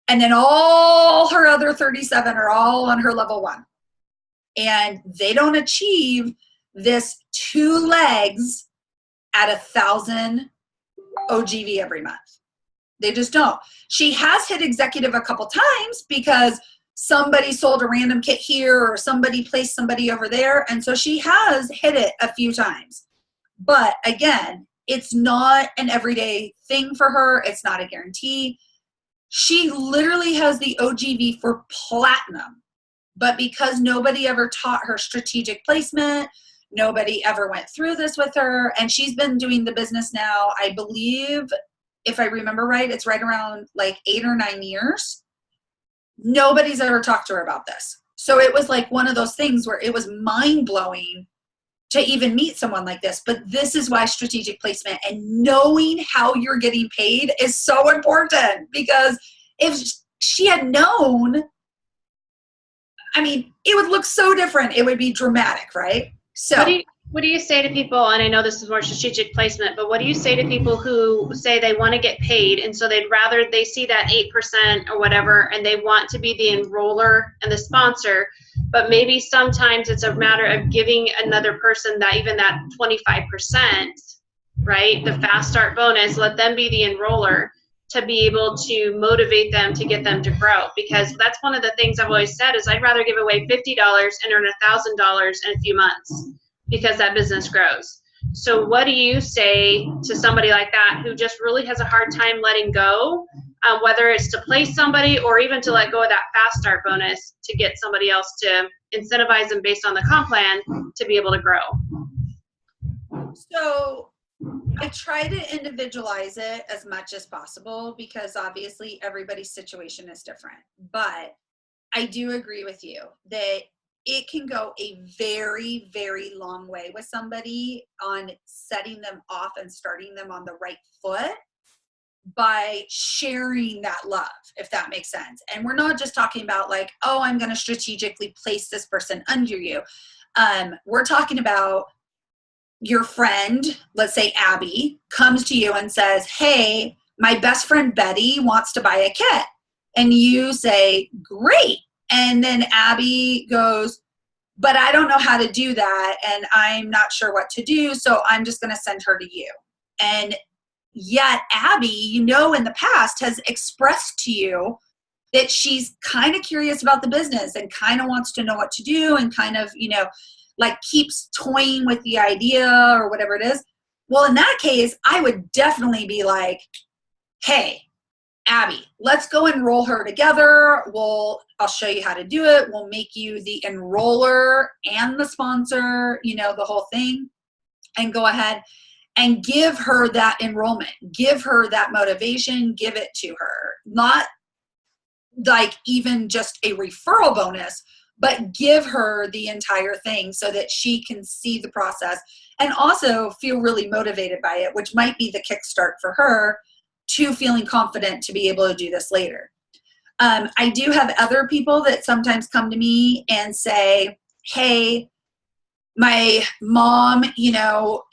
and then all her other 37 are all on her level 1. And they don't achieve this 2 legs at 1,000 OGV every month. They just don't. She has hit executive a couple times because somebody sold a random kit here or somebody placed somebody over there. And so she has hit it a few times. But again, it's not an everyday thing for her. It's not a guarantee. She literally has the OGV for platinum But because nobody ever taught her strategic placement, nobody ever went through this with her, and she's been doing the business now, I believe, if I remember right, it's right around like 8 or 9 years. Nobody's ever talked to her about this. So it was like one of those things where it was mind-blowing to even meet someone like this. But this is why strategic placement and knowing how you're getting paid is so important, because if she had known, I mean, it would look so different. It would be dramatic, right? So what do you say to people, and I know this is more strategic placement, but what do you say to people who say they want to get paid, and so they see that 8% or whatever, and they want to be the enroller and the sponsor, but maybe sometimes it's a matter of giving another person that 25%, right? The fast start bonus, let them be the enroller to be able to motivate them to get them to grow. Because that's one of the things I've always said is I'd rather give away $50 and earn $1,000 in a few months, because that business grows. So what do you say to somebody like that who just really has a hard time letting go, whether it's to place somebody or even to let go of that fast start bonus to get somebody else to incentivize them based on the comp plan to be able to grow? So I try to individualize it as much as possible, because obviously everybody's situation is different. But I do agree with you that it can go a very, very long way with somebody on setting them off and starting them on the right foot by sharing that love, if that makes sense. And we're not just talking about like, oh, I'm going to strategically place this person under you. We're talking about your friend, let's say Abby, comes to you and says, hey, my best friend Betty wants to buy a kit. And you say, great. And then Abby goes, but I don't know how to do that, and I'm not sure what to do, so I'm just going to send her to you. And yet Abby, in the past has expressed to you that she's kind of curious about the business and kind of wants to know what to do and kind of, like keeps toying with the idea or whatever it is. Well, in that case, I would definitely be like, hey, Abby, let's go enroll her together. I'll show you how to do it. We'll make you the enroller and the sponsor, the whole thing, and go ahead and give her that enrollment, give her that motivation, give it to her. Not like even just a referral bonus, but give her the entire thing so that she can see the process and also feel really motivated by it, which might be the kickstart for her to feeling confident to be able to do this later. I do have other people that sometimes come to me and say, hey, my mom,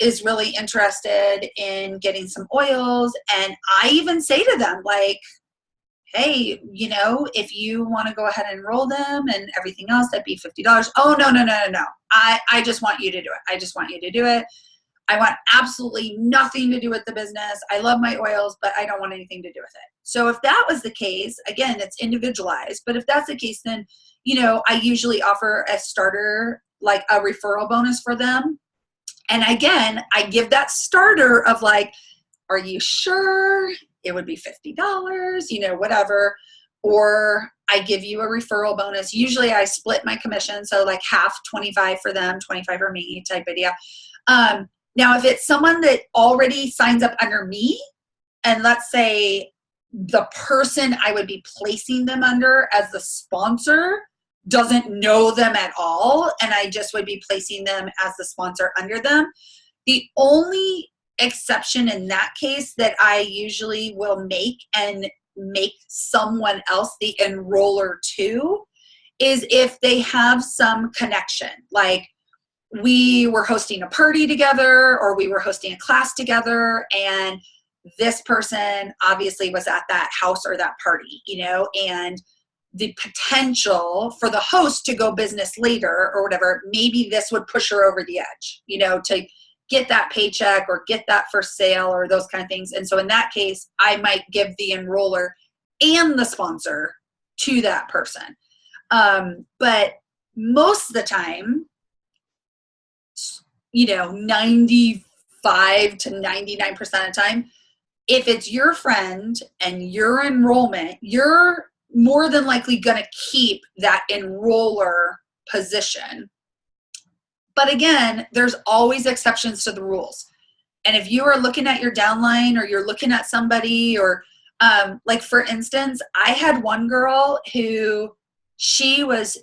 is really interested in getting some oils. And I even say to them, like, hey, if you want to go ahead and enroll them and everything else, that'd be $50. Oh, no. I just want you to do it. I just want you to do it. I want absolutely nothing to do with the business. I love my oils, but I don't want anything to do with it. So if that was the case, again, it's individualized. But if that's the case, then, I usually offer a starter, like a referral bonus for them. And again, I give that starter of like, are you sure it would be $50, whatever. Or I give you a referral bonus. Usually I split my commission. So like half, 25 for them, 25 for me type idea. Now, if it's someone that already signs up under me, and let's say the person I would be placing them under as the sponsor doesn't know them at all, and I just would be placing them as the sponsor under them, the only exception in that case that I usually will make someone else the enroller to is if they have some connection. Like, we were hosting a party together, or we were hosting a class together, and this person obviously was at that house or that party, and the potential for the host to go business later or whatever, maybe this would push her over the edge, to get that paycheck or get that first sale or those kind of things. And so in that case, I might give the enroller and the sponsor to that person. But most of the time, 95 to 99% of the time, if it's your friend and your enrollment, you're more than likely going to keep that enroller position. But again, there's always exceptions to the rules. And if you are looking at your downline or you're looking at somebody or like for instance, I had one girl who she was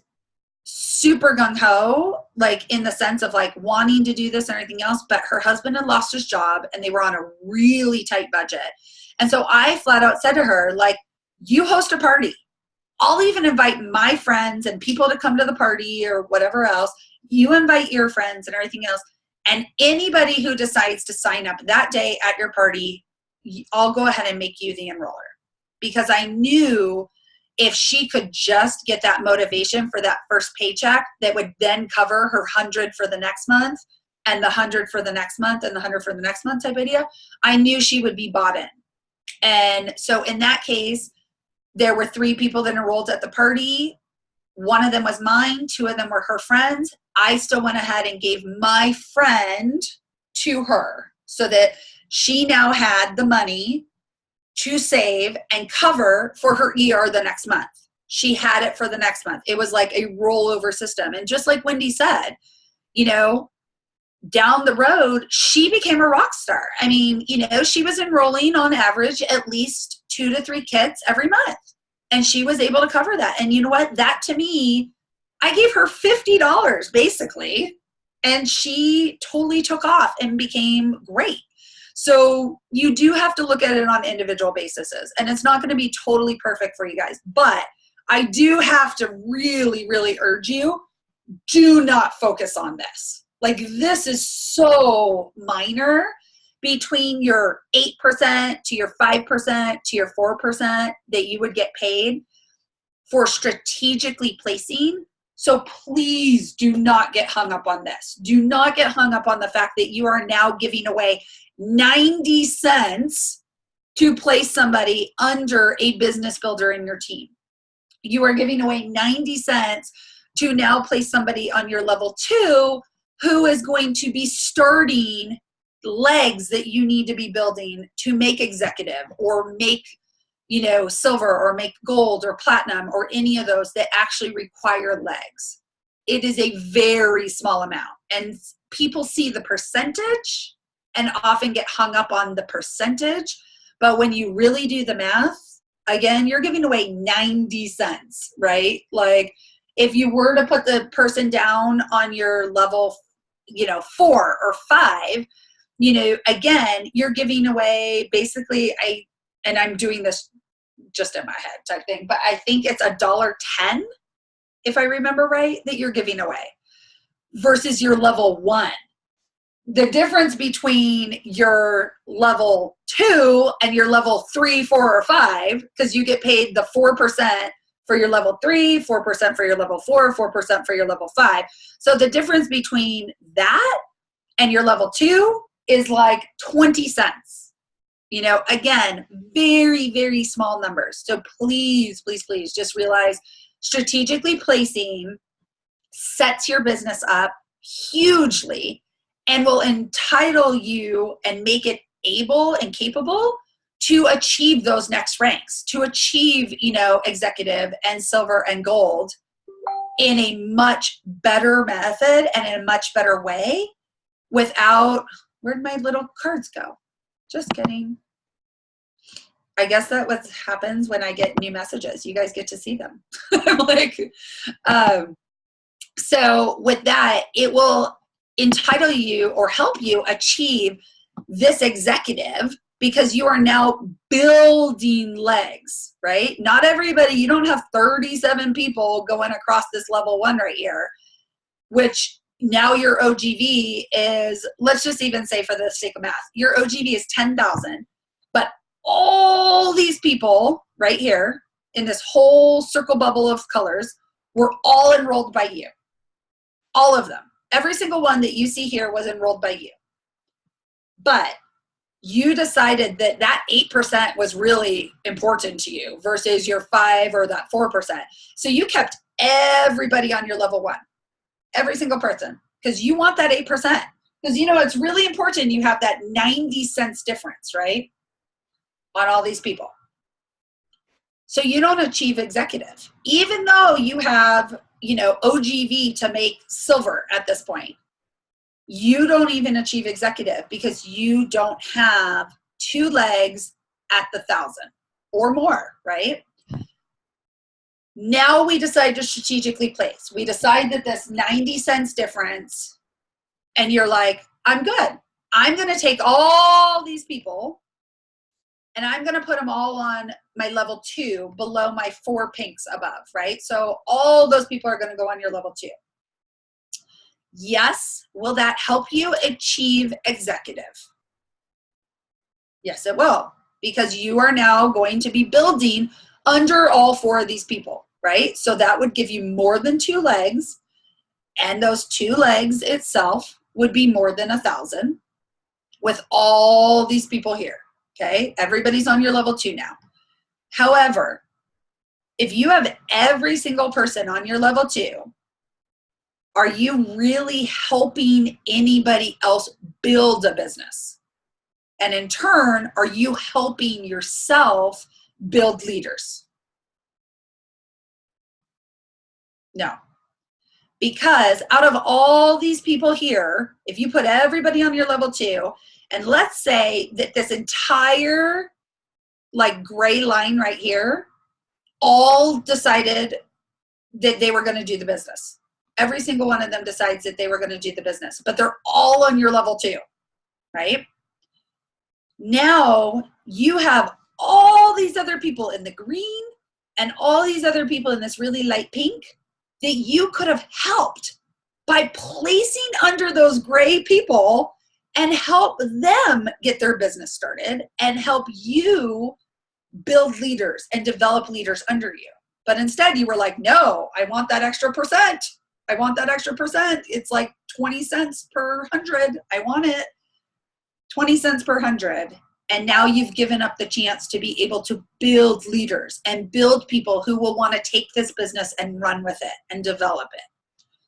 super gung-ho, like in the sense of like wanting to do this and everything else, but her husband had lost his job and they were on a really tight budget. And so I flat out said to her, like, you host a party. I'll even invite my friends and people to come to the party or whatever else. You invite your friends and everything else. And anybody who decides to sign up that day at your party, I'll go ahead and make you the enroller. Because I knew if she could just get that motivation for that first paycheck that would then cover her 100 for the next month and the 100 for the next month and the 100 for the next month type idea, I knew she would be bought in. And so in that case, there were 3 people that enrolled at the party. One of them was mine. 2 of them were her friends. I still went ahead and gave my friend to her so that she now had the money to save and cover for her ER the next month. She had it for the next month. It was like a rollover system. And just like Wendy said, you know, down the road, she became a rock star. I mean, you know, she was enrolling on average at least 2 to 3 kits every month. And she was able to cover that. And you know what? That to me, I gave her $50 basically. And she totally took off and became great. So you do have to look at it on individual basis. And it's not going to be totally perfect for you guys. But I do have to really, really urge you, do not focus on this. Like, this is so minor between your 8% to your 5% to your 4% that you would get paid for strategically placing. So please do not get hung up on this. Do not get hung up on the fact that you are now giving away 90 cents to place somebody under a business builder in your team. You are giving away 90 cents to now place somebody on your level 2 who is going to be starting legs that you need to be building to make executive or make, you know, silver or make gold or platinum or any of those that actually require legs. It is a very small amount. And people see the percentage and often get hung up on the percentage. But when you really do the math, again, you're giving away 90 cents, right? Like if you were to put the person down on your level, you know, 4 or 5, you know, again, you're giving away basically, I'm doing this just in my head type thing, but I think it's $1.10, if I remember right, that you're giving away versus your level 1. The difference between your level 2 and your level 3, 4, or 5, because you get paid the 4% for your level 3, 4% for your level 4, 4% for your level 5. So the difference between that and your level 2 is like 20 cents. You know, again, very, very small numbers. So please, please, please just realize strategically placing sets your business up hugely and will entitle you and make it able and capable to achieve those next ranks, to achieve, you know, executive and silver and gold in a much better method and in a much better way without, where'd my little cards go? Just kidding. I guess that what happens when I get new messages. You guys get to see them. Like, so with that, it will entitle you or help you achieve this executive because you are now building legs, right? Not everybody, you don't have 37 people going across this level 1 right here, which now your OGV is, let's just even say for the sake of math, your OGV is 10,000, but all these people right here in this whole circle bubble of colors were all enrolled by you. All of them. Every single one that you see here was enrolled by you. But you decided that that 8% was really important to you versus your 5 or that 4%. So you kept everybody on your level 1. Every single person. Because you want that 8%. Because you know it's really important you have that 90 cents difference, right? On all these people. So you don't achieve executive, even though you have, OGV to make silver at this point. You don't even achieve executive because you don't have 2 legs at the 1,000 or more, right? Now we decide to strategically place. We decide that this 90 cents difference, and you're like, I'm good. I'm going to take all these people and I'm going to put them all on my level 2 below my 4 pinks above, right? So all those people are going to go on your level 2. Yes, will that help you achieve executive? Yes, it will, because you are now going to be building under all 4 of these people, right? So that would give you more than 2 legs, and those 2 legs itself would be more than 1,000 with all these people here, okay? Everybody's on your level 2 now. However, if you have every single person on your level 2, are you really helping anybody else build a business? And in turn, are you helping yourself build leaders? No. Because out of all these people here, if you put everybody on your level 2, and let's say that this entire gray line right here all decided that they were going to do the business. Every single one of them decides that they were going to do the business, but they're all on your level 2, right? Now you have all these other people in the green and all these other people in this really light pink that you could have helped by placing under those gray people and help them get their business started and help you build leaders and develop leaders under you. But instead you were like, no, I want that extra percent. I want that extra percent. It's like 20 cents per 100. I want it. 20 cents per 100. And now you've given up the chance to be able to build leaders and build people who will want to take this business and run with it and develop it.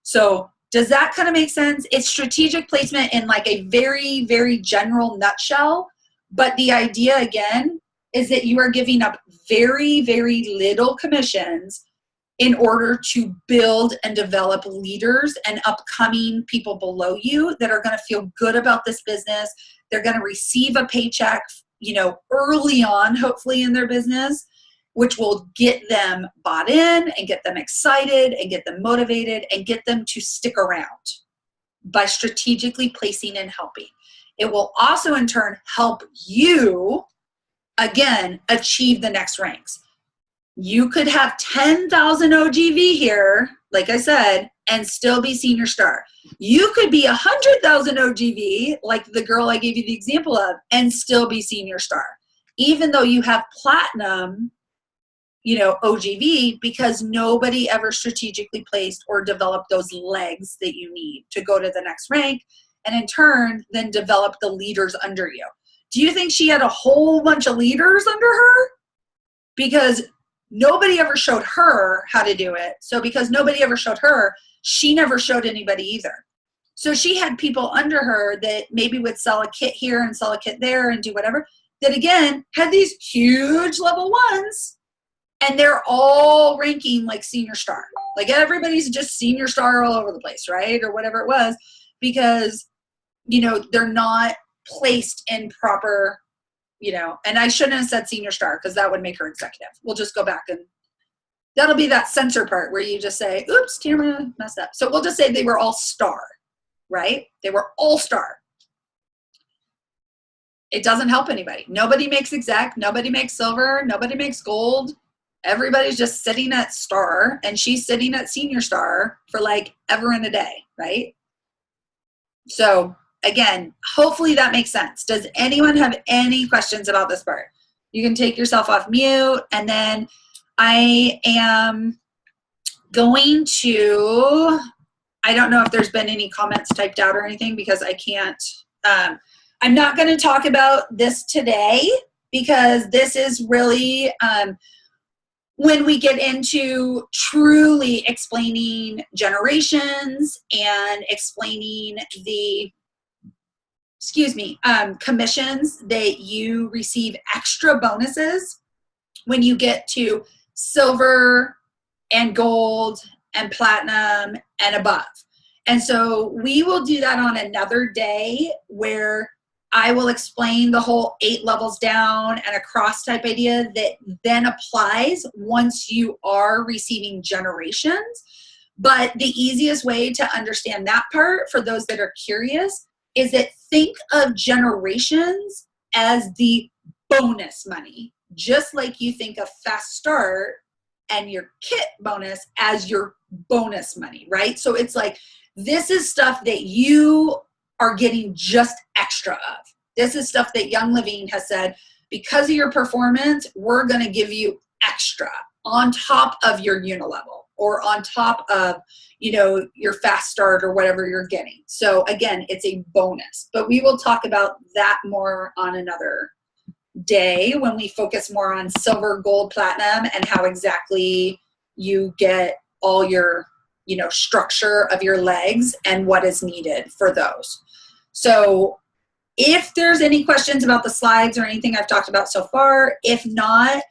So does that kind of make sense? It's strategic placement in a very, very general nutshell. But the idea, again, is that you are giving up very, very little commissions in order to build and develop leaders and upcoming people below you that are going to feel good about this business. They're going to receive a paycheck, early on, hopefully in their business, which will get them bought in and get them excited and get them motivated and get them to stick around by strategically placing and helping. It will also in turn help you, again, achieve the next ranks. You could have 10,000 OGV here, like I said, and still be senior star. You could be 100,000 OGV, like the girl I gave you the example of, and still be senior star, even though you have platinum, OGV, because nobody ever strategically placed or developed those legs that you need to go to the next rank, and in turn, then develop the leaders under you. Do you think she had a whole bunch of leaders under her? Because nobody ever showed her how to do it. So because nobody ever showed her, she never showed anybody either. So she had people under her that maybe would sell a kit here and sell a kit there and do whatever, that again had these huge level 1s, and they're all ranking like senior star. Like everybody's just senior star all over the place, right? Or whatever it was, because, they're not placed in proper, and I shouldn't have said senior star because that would make her executive. We'll just go back and that'll be that censor part where you just say, oops, Tamara messed up. So we'll just say they were all star, right? They were all star. It doesn't help anybody. Nobody makes exec, nobody makes silver, nobody makes gold. Everybody's just sitting at star, and she's sitting at senior star for ever and a day, right? So again, hopefully that makes sense. Does anyone have any questions about this part? You can take yourself off mute, and then I am going to, I don't know if there's been any comments typed out or anything because I can't, I'm not going to talk about this today because this is really when we get into truly explaining generations and explaining the commissions that you receive extra bonuses when you get to silver and gold and platinum and above. And so we will do that on another day where I will explain the whole 8 levels down and across type idea that then applies once you are receiving generations. But the easiest way to understand that part for those that are curious is that think of generations as the bonus money, just like you think of Fast Start and your kit bonus as your bonus money, right? So it's like, this is stuff that you are getting just extra of. This is stuff that Young Living has said, because of your performance, we're going to give you extra on top of your unilevel or on top of, you know, your Fast Start or whatever you're getting. So again, it's a bonus, but we will talk about that more on another day when we focus more on silver, gold, platinum, and how exactly you get all your, you know, structure of your legs and what is needed for those. So if there's any questions about the slides or anything I've talked about so far, if not,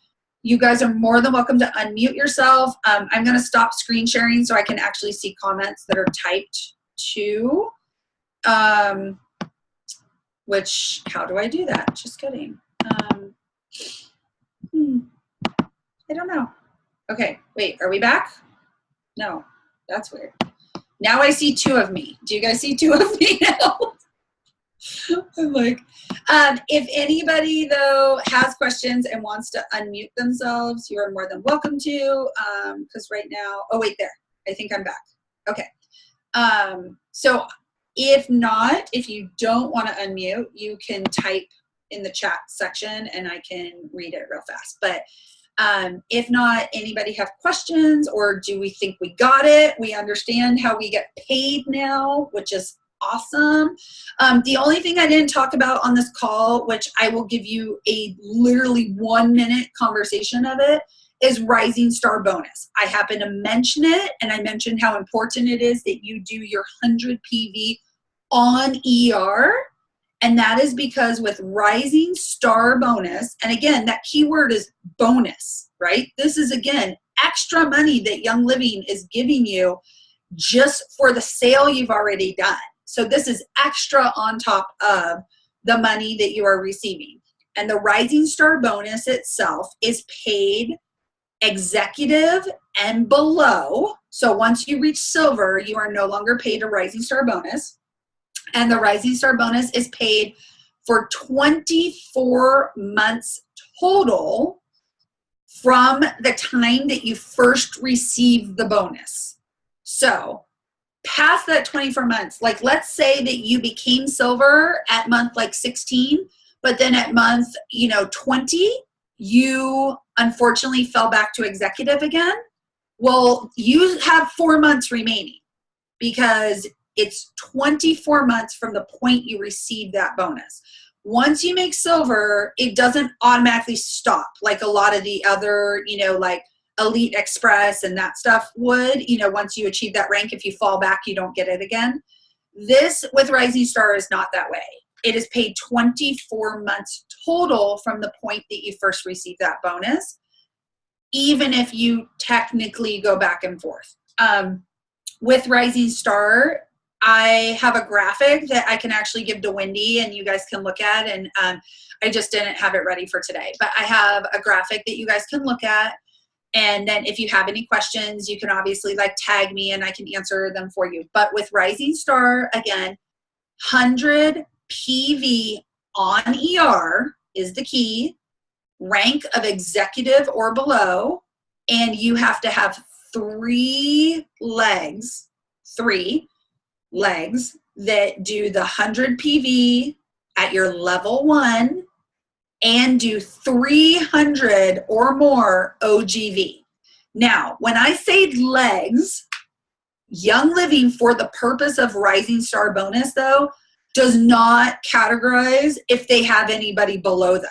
you guys are more than welcome to unmute yourself. I'm going to stop screen sharing so I can actually see comments that are typed too. Which, how do I do that? Just kidding. I don't know. Okay, wait, are we back? No, that's weird. Now I see 2 of me. Do you guys see 2 of me now? I'm like, if anybody though has questions and wants to unmute themselves, you are more than welcome to, because right now, oh wait, there, I think I'm back. Okay. So if not, if you don't want to unmute, you can type in the chat section and I can read it real fast. But if not, anybody have questions, or do we think we got it? We understand how we get paid now, which is awesome. The only thing I didn't talk about on this call, which I will give you a literally 1-minute conversation of it, is Rising Star bonus. I happen to mention it, and I mentioned how important it is that you do your 100 PV on ER. And that is because with Rising Star bonus, and again, that keyword is bonus, right? This is, again, extra money that Young Living is giving you just for the sale you've already done. So this is extra on top of the money that you are receiving. And the Rising Star bonus itself is paid executive and below. So once you reach silver, you are no longer paid a Rising Star bonus. And the Rising Star bonus is paid for 24 months total from the time that you first received the bonus. So past that 24 months, like let's say that you became silver at month like 16, but then at month, 20, you unfortunately fell back to executive again. Well, you have 4 months remaining because it's 24 months from the point you received that bonus. Once you make silver, it doesn't automatically stop like a lot of the other, like Elite Express and that stuff would. Once you achieve that rank, if you fall back, you don't get it again. This with Rising Star is not that way. It is paid 24 months total from the point that you first received that bonus, even if you technically go back and forth. With Rising Star, I have a graphic that I can actually give to Wendy and you guys can look at, and I just didn't have it ready for today, but I have a graphic that you guys can look at, and then if you have any questions, you can obviously tag me and I can answer them for you. But with Rising Star, again, 100 PV on ER is the key, rank of executive or below, and you have to have 3 legs that do the 100 PV at your level 1 and do 300 or more OGV. Now, when I say legs, Young Living, for the purpose of Rising Star bonus, though, does not categorize if they have anybody below them.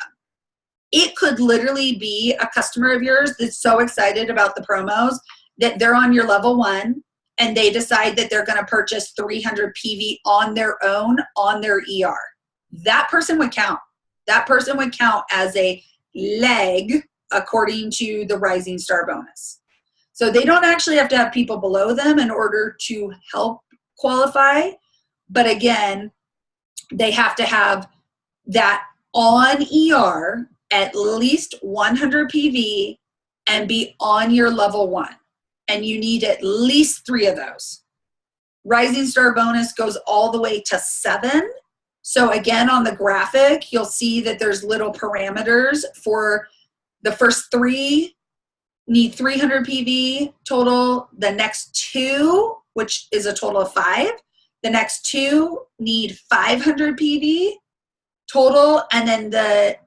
It could literally be a customer of yours that's so excited about the promos that they're on your level 1 and they decide that they're going to purchase 300 PV on their own on their ER. That person would count. That person would count as a leg according to the Rising Star bonus. So they don't actually have to have people below them in order to help qualify. But again, they have to have that on ER at least 100 PV and be on your level 1. And you need at least 3 of those. Rising Star bonus goes all the way to 7. So again, on the graphic, you'll see that there's little parameters for the first 3 need 300 PV total. The next 2, which is a total of 5, the next 2 need 500 PV total. And then the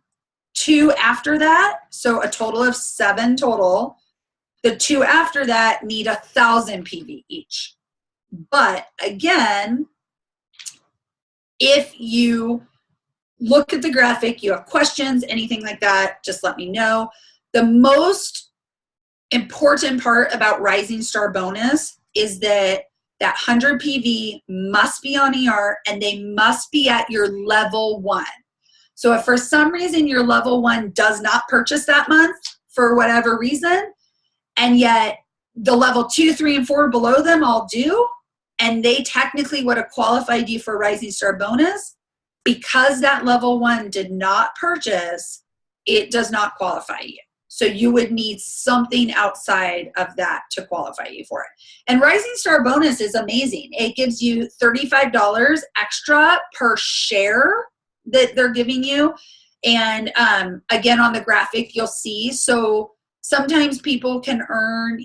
2 after that, so a total of 7 total. The 2 after that need 1,000 PV each. But again, if you look at the graphic, you have questions, anything like that, just let me know. The most important part about Rising Star bonus is that 100 PV must be on ER and they must be at your level 1. So if for some reason your level 1 does not purchase that month for whatever reason, and yet the level 2, 3, and 4 below them all do, and they technically would have qualified you for Rising Star bonus, because that level 1 did not purchase, it does not qualify you. So you would need something outside of that to qualify you for it. And Rising Star bonus is amazing. It gives you $35 extra per share that they're giving you. And again, on the graphic, you'll see. So sometimes people can earn,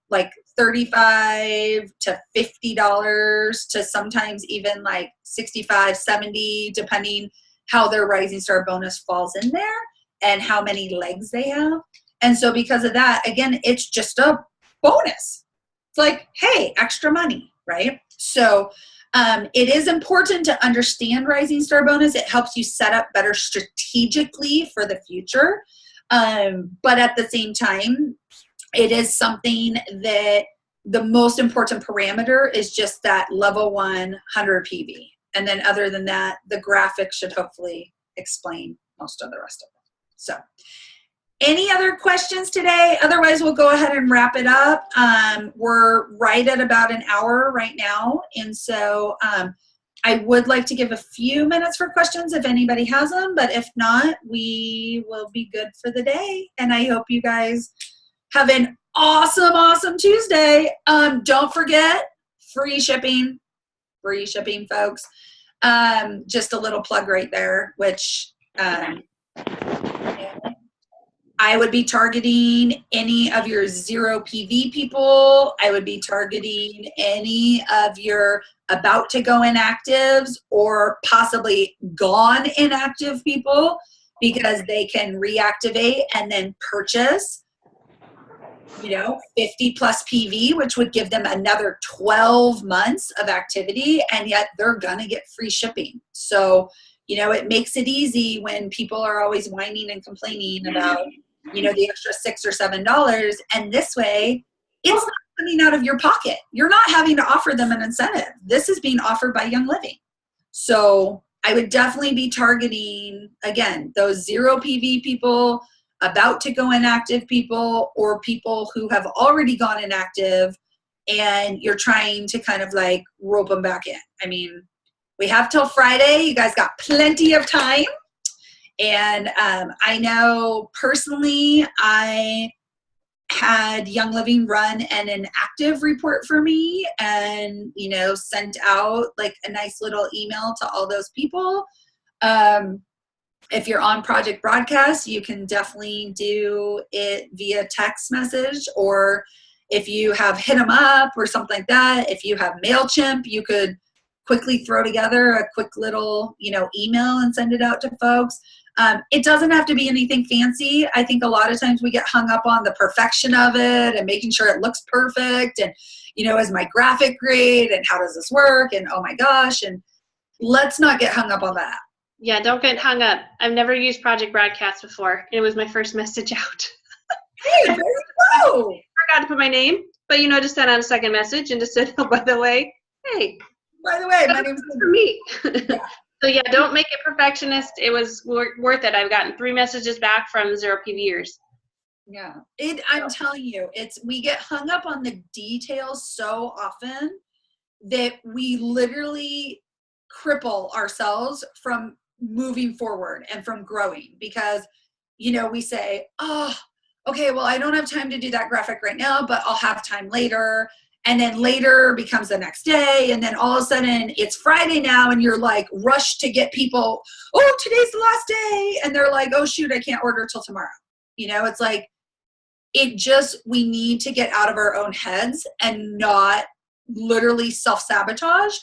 like $35 to $50 to sometimes even like $65, $70, depending how their Rising Star bonus falls in there and how many legs they have. And so because of that, again, it's just a bonus. It's like, hey, extra money, right? So it is important to understand Rising Star bonus. It helps you set up better strategically for the future. But at the same time, it is something that the most important parameter is just that level 1 100 PV. And then other than that, the graphic should hopefully explain most of the rest of it. So any other questions today? Otherwise, we'll go ahead and wrap it up. We're right at about an hour right now. And so I would like to give a few minutes for questions if anybody has them. But if not, we will be good for the day. And I hope you guys have an awesome, awesome Tuesday. Don't forget, free shipping, folks. Just a little plug right there, which I would be targeting any of your 0 PV people. I would be targeting any of your about to go inactives or possibly gone inactive people, because they can reactivate and then purchase 50 plus PV, which would give them another 12 months of activity, and yet they're gonna get free shipping. So, it makes it easy when people are always whining and complaining about, the extra $6 or $7, and this way, it's not coming out of your pocket. You're not having to offer them an incentive. This is being offered by Young Living. So I would definitely be targeting, again, those 0 PV people, about to go inactive people, or people who have already gone inactive and you're trying to kind of like rope them back in. I mean, we have till Friday. You guys got plenty of time. And I know personally, I had Young Living run an inactive report for me and, sent out like a nice little email to all those people. If you're on Project Broadcast, you can definitely do it via text message, or if you have Hit 'em Up or something like that, if you have MailChimp, you could quickly throw together a quick little, email and send it out to folks. It doesn't have to be anything fancy. I think a lot of times we get hung up on the perfection of it and making sure it looks perfect and, is my graphic great and how does this work and oh my gosh, and let's not get hung up on that. Yeah, don't get hung up. I've never used Project Broadcast before. It was my first message out. Hey, there you go. Forgot to put my name, but just sent out a second message and just said, oh, by the way, hey. By the way, my name's for me. Yeah. So yeah, don't make it perfectionist. It was worth it. I've gotten 3 messages back from 0 PVers. Yeah. I'm telling you, we get hung up on the details so often that we literally cripple ourselves from moving forward and from growing because, we say, oh, okay, well, I don't have time to do that graphic right now, but I'll have time later. And then later becomes the next day. And then all of a sudden it's Friday now and you're like rushed to get people, oh, today's the last day. And they're like, oh, shoot, I can't order till tomorrow. It's like, we need to get out of our own heads and not literally self-sabotage.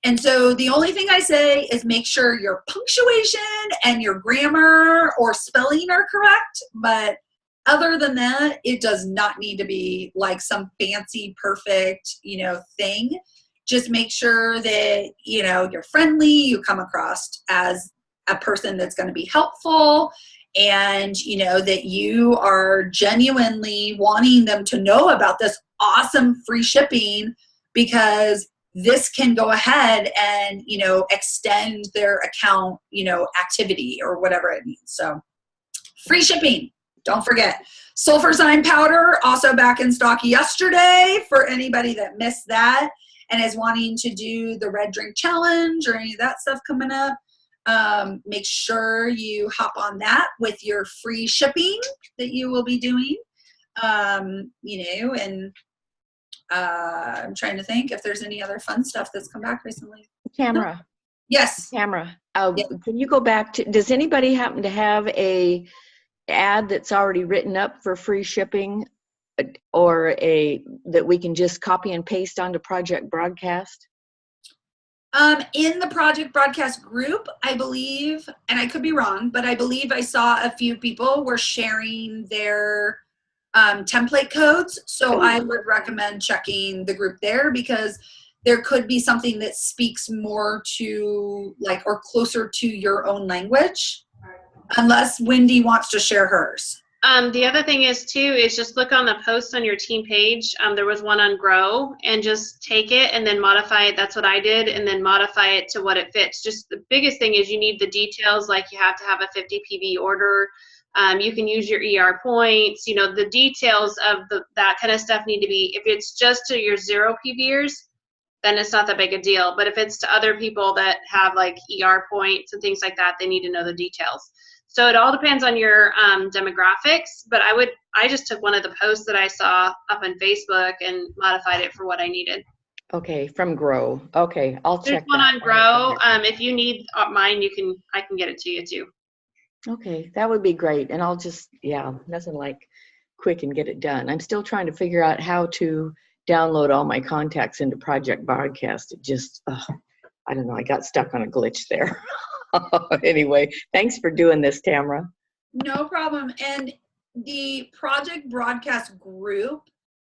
And so the only thing I say is make sure your punctuation and your grammar or spelling are correct. But other than that, it does not need to be like some fancy, perfect, thing. Just make sure that, you're friendly, you come across as a person that's going to be helpful, and that you are genuinely wanting them to know about this awesome free shipping, because this can go ahead and extend their account activity or whatever it means. So free shipping, don't forget. Sulfur Sign powder also back in stock yesterday for anybody that missed that and is wanting to do the red drink challenge or any of that stuff coming up. Make sure you hop on that with your free shipping that you will be doing. And I'm trying to think if there's any other fun stuff that's come back recently. Tamara. Yes. Tamara, Yeah. Can you go back to, does anybody happen to have a ad that's already written up for free shipping or that we can just copy and paste onto Project Broadcast? In the Project Broadcast group, I believe, and I could be wrong, but I believe I saw a few people were sharing their template codes. So I would recommend checking the group there, because there could be something that speaks more to or closer to your own language, unless Wendy wants to share hers. The other thing is just look on the post on your team page. There was one on Grow, and just take it and then modify it. That's what I did, and then modify it to what it fits. Just the biggest thing is you need the details, like you have to have a 50 PV order. You can use your ER points. The details of that kind of stuff need to be, if it's just to your 0 PVers, then it's not that big a deal. But if it's to other people that have ER points and things like that, they need to know the details. So it all depends on your demographics, but I just took one of the posts that I saw up on Facebook and modified it for what I needed. Okay, from Grow. Okay, I'll check. There's one on Grow. If you need mine, I can get it to you too. Okay, that would be great. And I'll just, nothing like quick and get it done. I'm still trying to figure out how to download all my contacts into Project Broadcast. It just, I don't know, I got stuck on a glitch there. Anyway, thanks for doing this, Tamara. No problem. And the Project Broadcast group,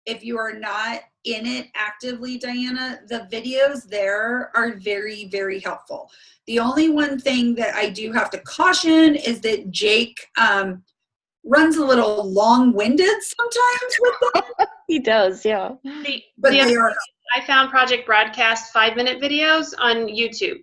if you are not in it actively, Diana, the videos there are very, very helpful. The only one thing that I do have to caution is that Jake runs a little long-winded sometimes with them. He does, yeah. I found Project Broadcast 5-minute videos on YouTube.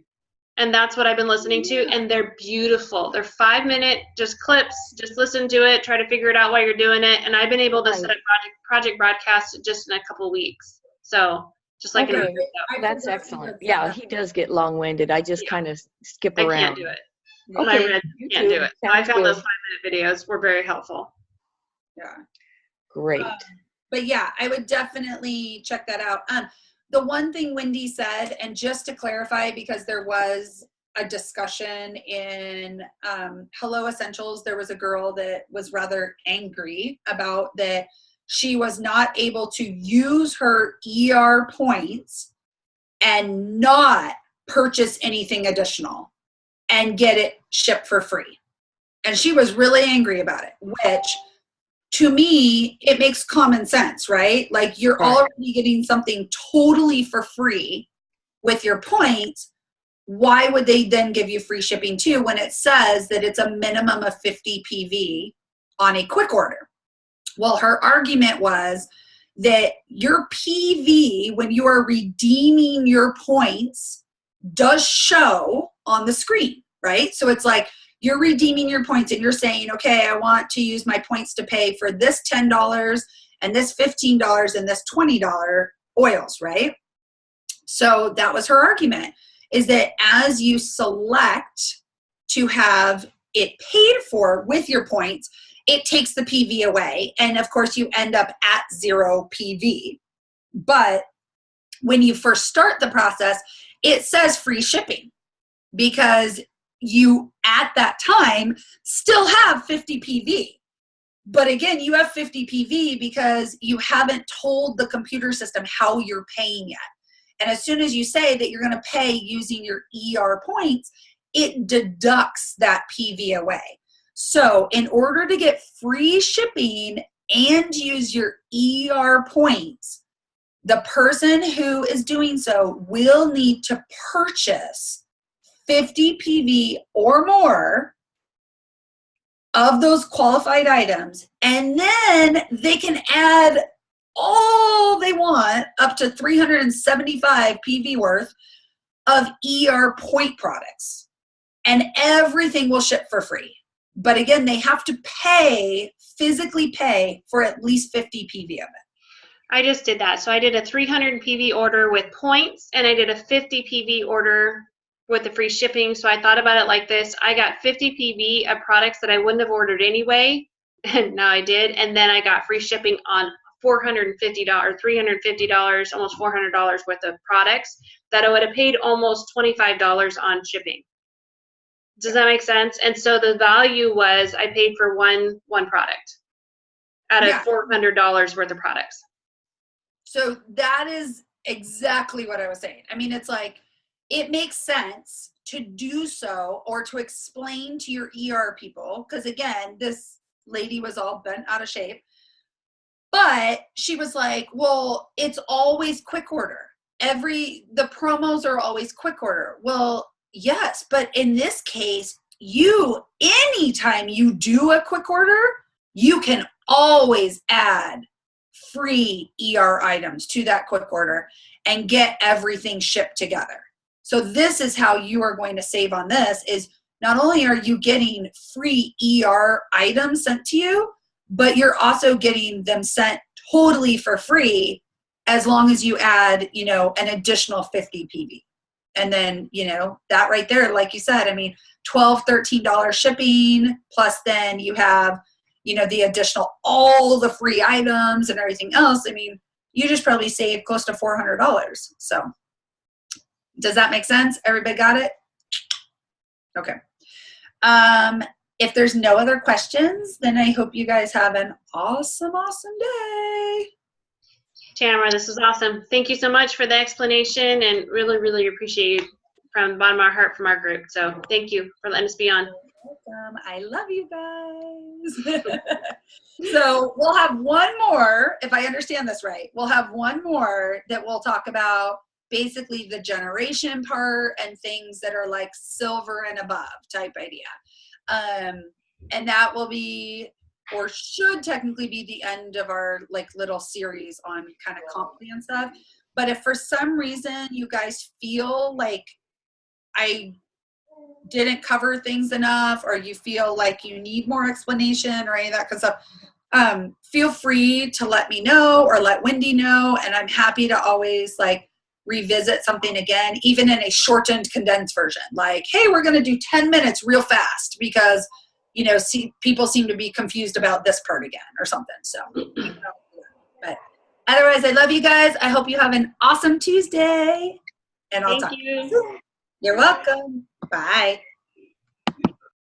And that's what I've been listening to, and they're beautiful. They're 5-minute, just clips. Just listen to it, try to figure it out while you're doing it. And I've been able to set up Project Broadcast just in a couple weeks. So just like that's excellent. Yeah, he does get long-winded. I just kind of skip around. I can't do it. Okay, can't do it. So I found those 5-minute videos were very helpful. Yeah. Great. But yeah, I would definitely check that out. The one thing Wendy said, and just to clarify, because there was a discussion in Hello Essentials, there was a girl that was rather angry about that she was not able to use her ER points and not purchase anything additional and get it shipped for free. And she was really angry about it, which to me, it makes common sense, right? Like you're already getting something totally for free with your points. Why would they then give you free shipping too when it says that it's a minimum of 50 PV on a quick order? Well, her argument was that your PV, when you are redeeming your points, does show on the screen, right? So it's like you're redeeming your points and you're saying, okay, I want to use my points to pay for this $10 and this $15 and this $20 oils, right? So that was her argument, is that as you select to have it paid for with your points, it takes the PV away. And of course, you end up at 0 PV. But when you first start the process, it says free shipping because you, at that time, still have 50 PV. But again, you have 50 PV because you haven't told the computer system how you're paying yet. And as soon as you say that you're going to pay using your ER points, it deducts that PV away. So in order to get free shipping and use your ER points, the person who is doing so will need to purchase 50 PV or more of those qualified items, and then they can add all they want up to 375 PV worth of ER point products, and everything will ship for free. But again, they have to physically pay for at least 50 PV of it. I just did that. So I did a 300 PV order with points, and I did a 50 PV order with the free shipping. So I thought about it like this. I got 50 PV of products that I wouldn't have ordered anyway, and now I did. And then I got free shipping on $450, $350, almost $400 worth of products that I would have paid almost $25 on shipping. Does that make sense? And so the value was I paid for one product out of $400 worth of products. So that is exactly what I was saying. I mean, it's like, it makes sense to do so or to explain to your ER people, because again, this lady was all bent out of shape. But she was like, well, it's always quick order. The promos are always quick order. Well, yes, but in this case, anytime you do a quick order, you can always add free ER items to that quick order and get everything shipped together. So this is how you are going to save on this, is not only are you getting free ER items sent to you, but you're also getting them sent totally for free as long as you add, an additional 50 PV. And then, that right there, like you said, I mean, $12, $13 shipping, plus then you have, the additional, all the free items and everything else. I mean, you just probably saved close to $400. So does that make sense? Everybody got it? Okay. If there's no other questions, then I hope you guys have an awesome, awesome day. Tamara, this was awesome. Thank you so much for the explanation, and really, really appreciate you from the bottom of our heart from our group. So thank you for letting us be on. Welcome. I love you guys. So we'll have one more, if I understand this right, we'll have one more that we'll talk about basically the generation part and things that are like silver and above type idea. And that will be, or should technically be, the end of our like little series on kind of comp plan stuff. But if for some reason you guys feel like I didn't cover things enough, or you feel like you need more explanation or any of that kind of stuff, feel free to let me know or let Wendy know. And I'm happy to always like revisit something again, even in a shortened, condensed version. Like, hey, we're going to do 10 minutes real fast because, people seem to be confused about this part again or something. So, but otherwise, I love you guys. I hope you have an awesome Tuesday. And I'll talk to you soon. You're welcome. Bye.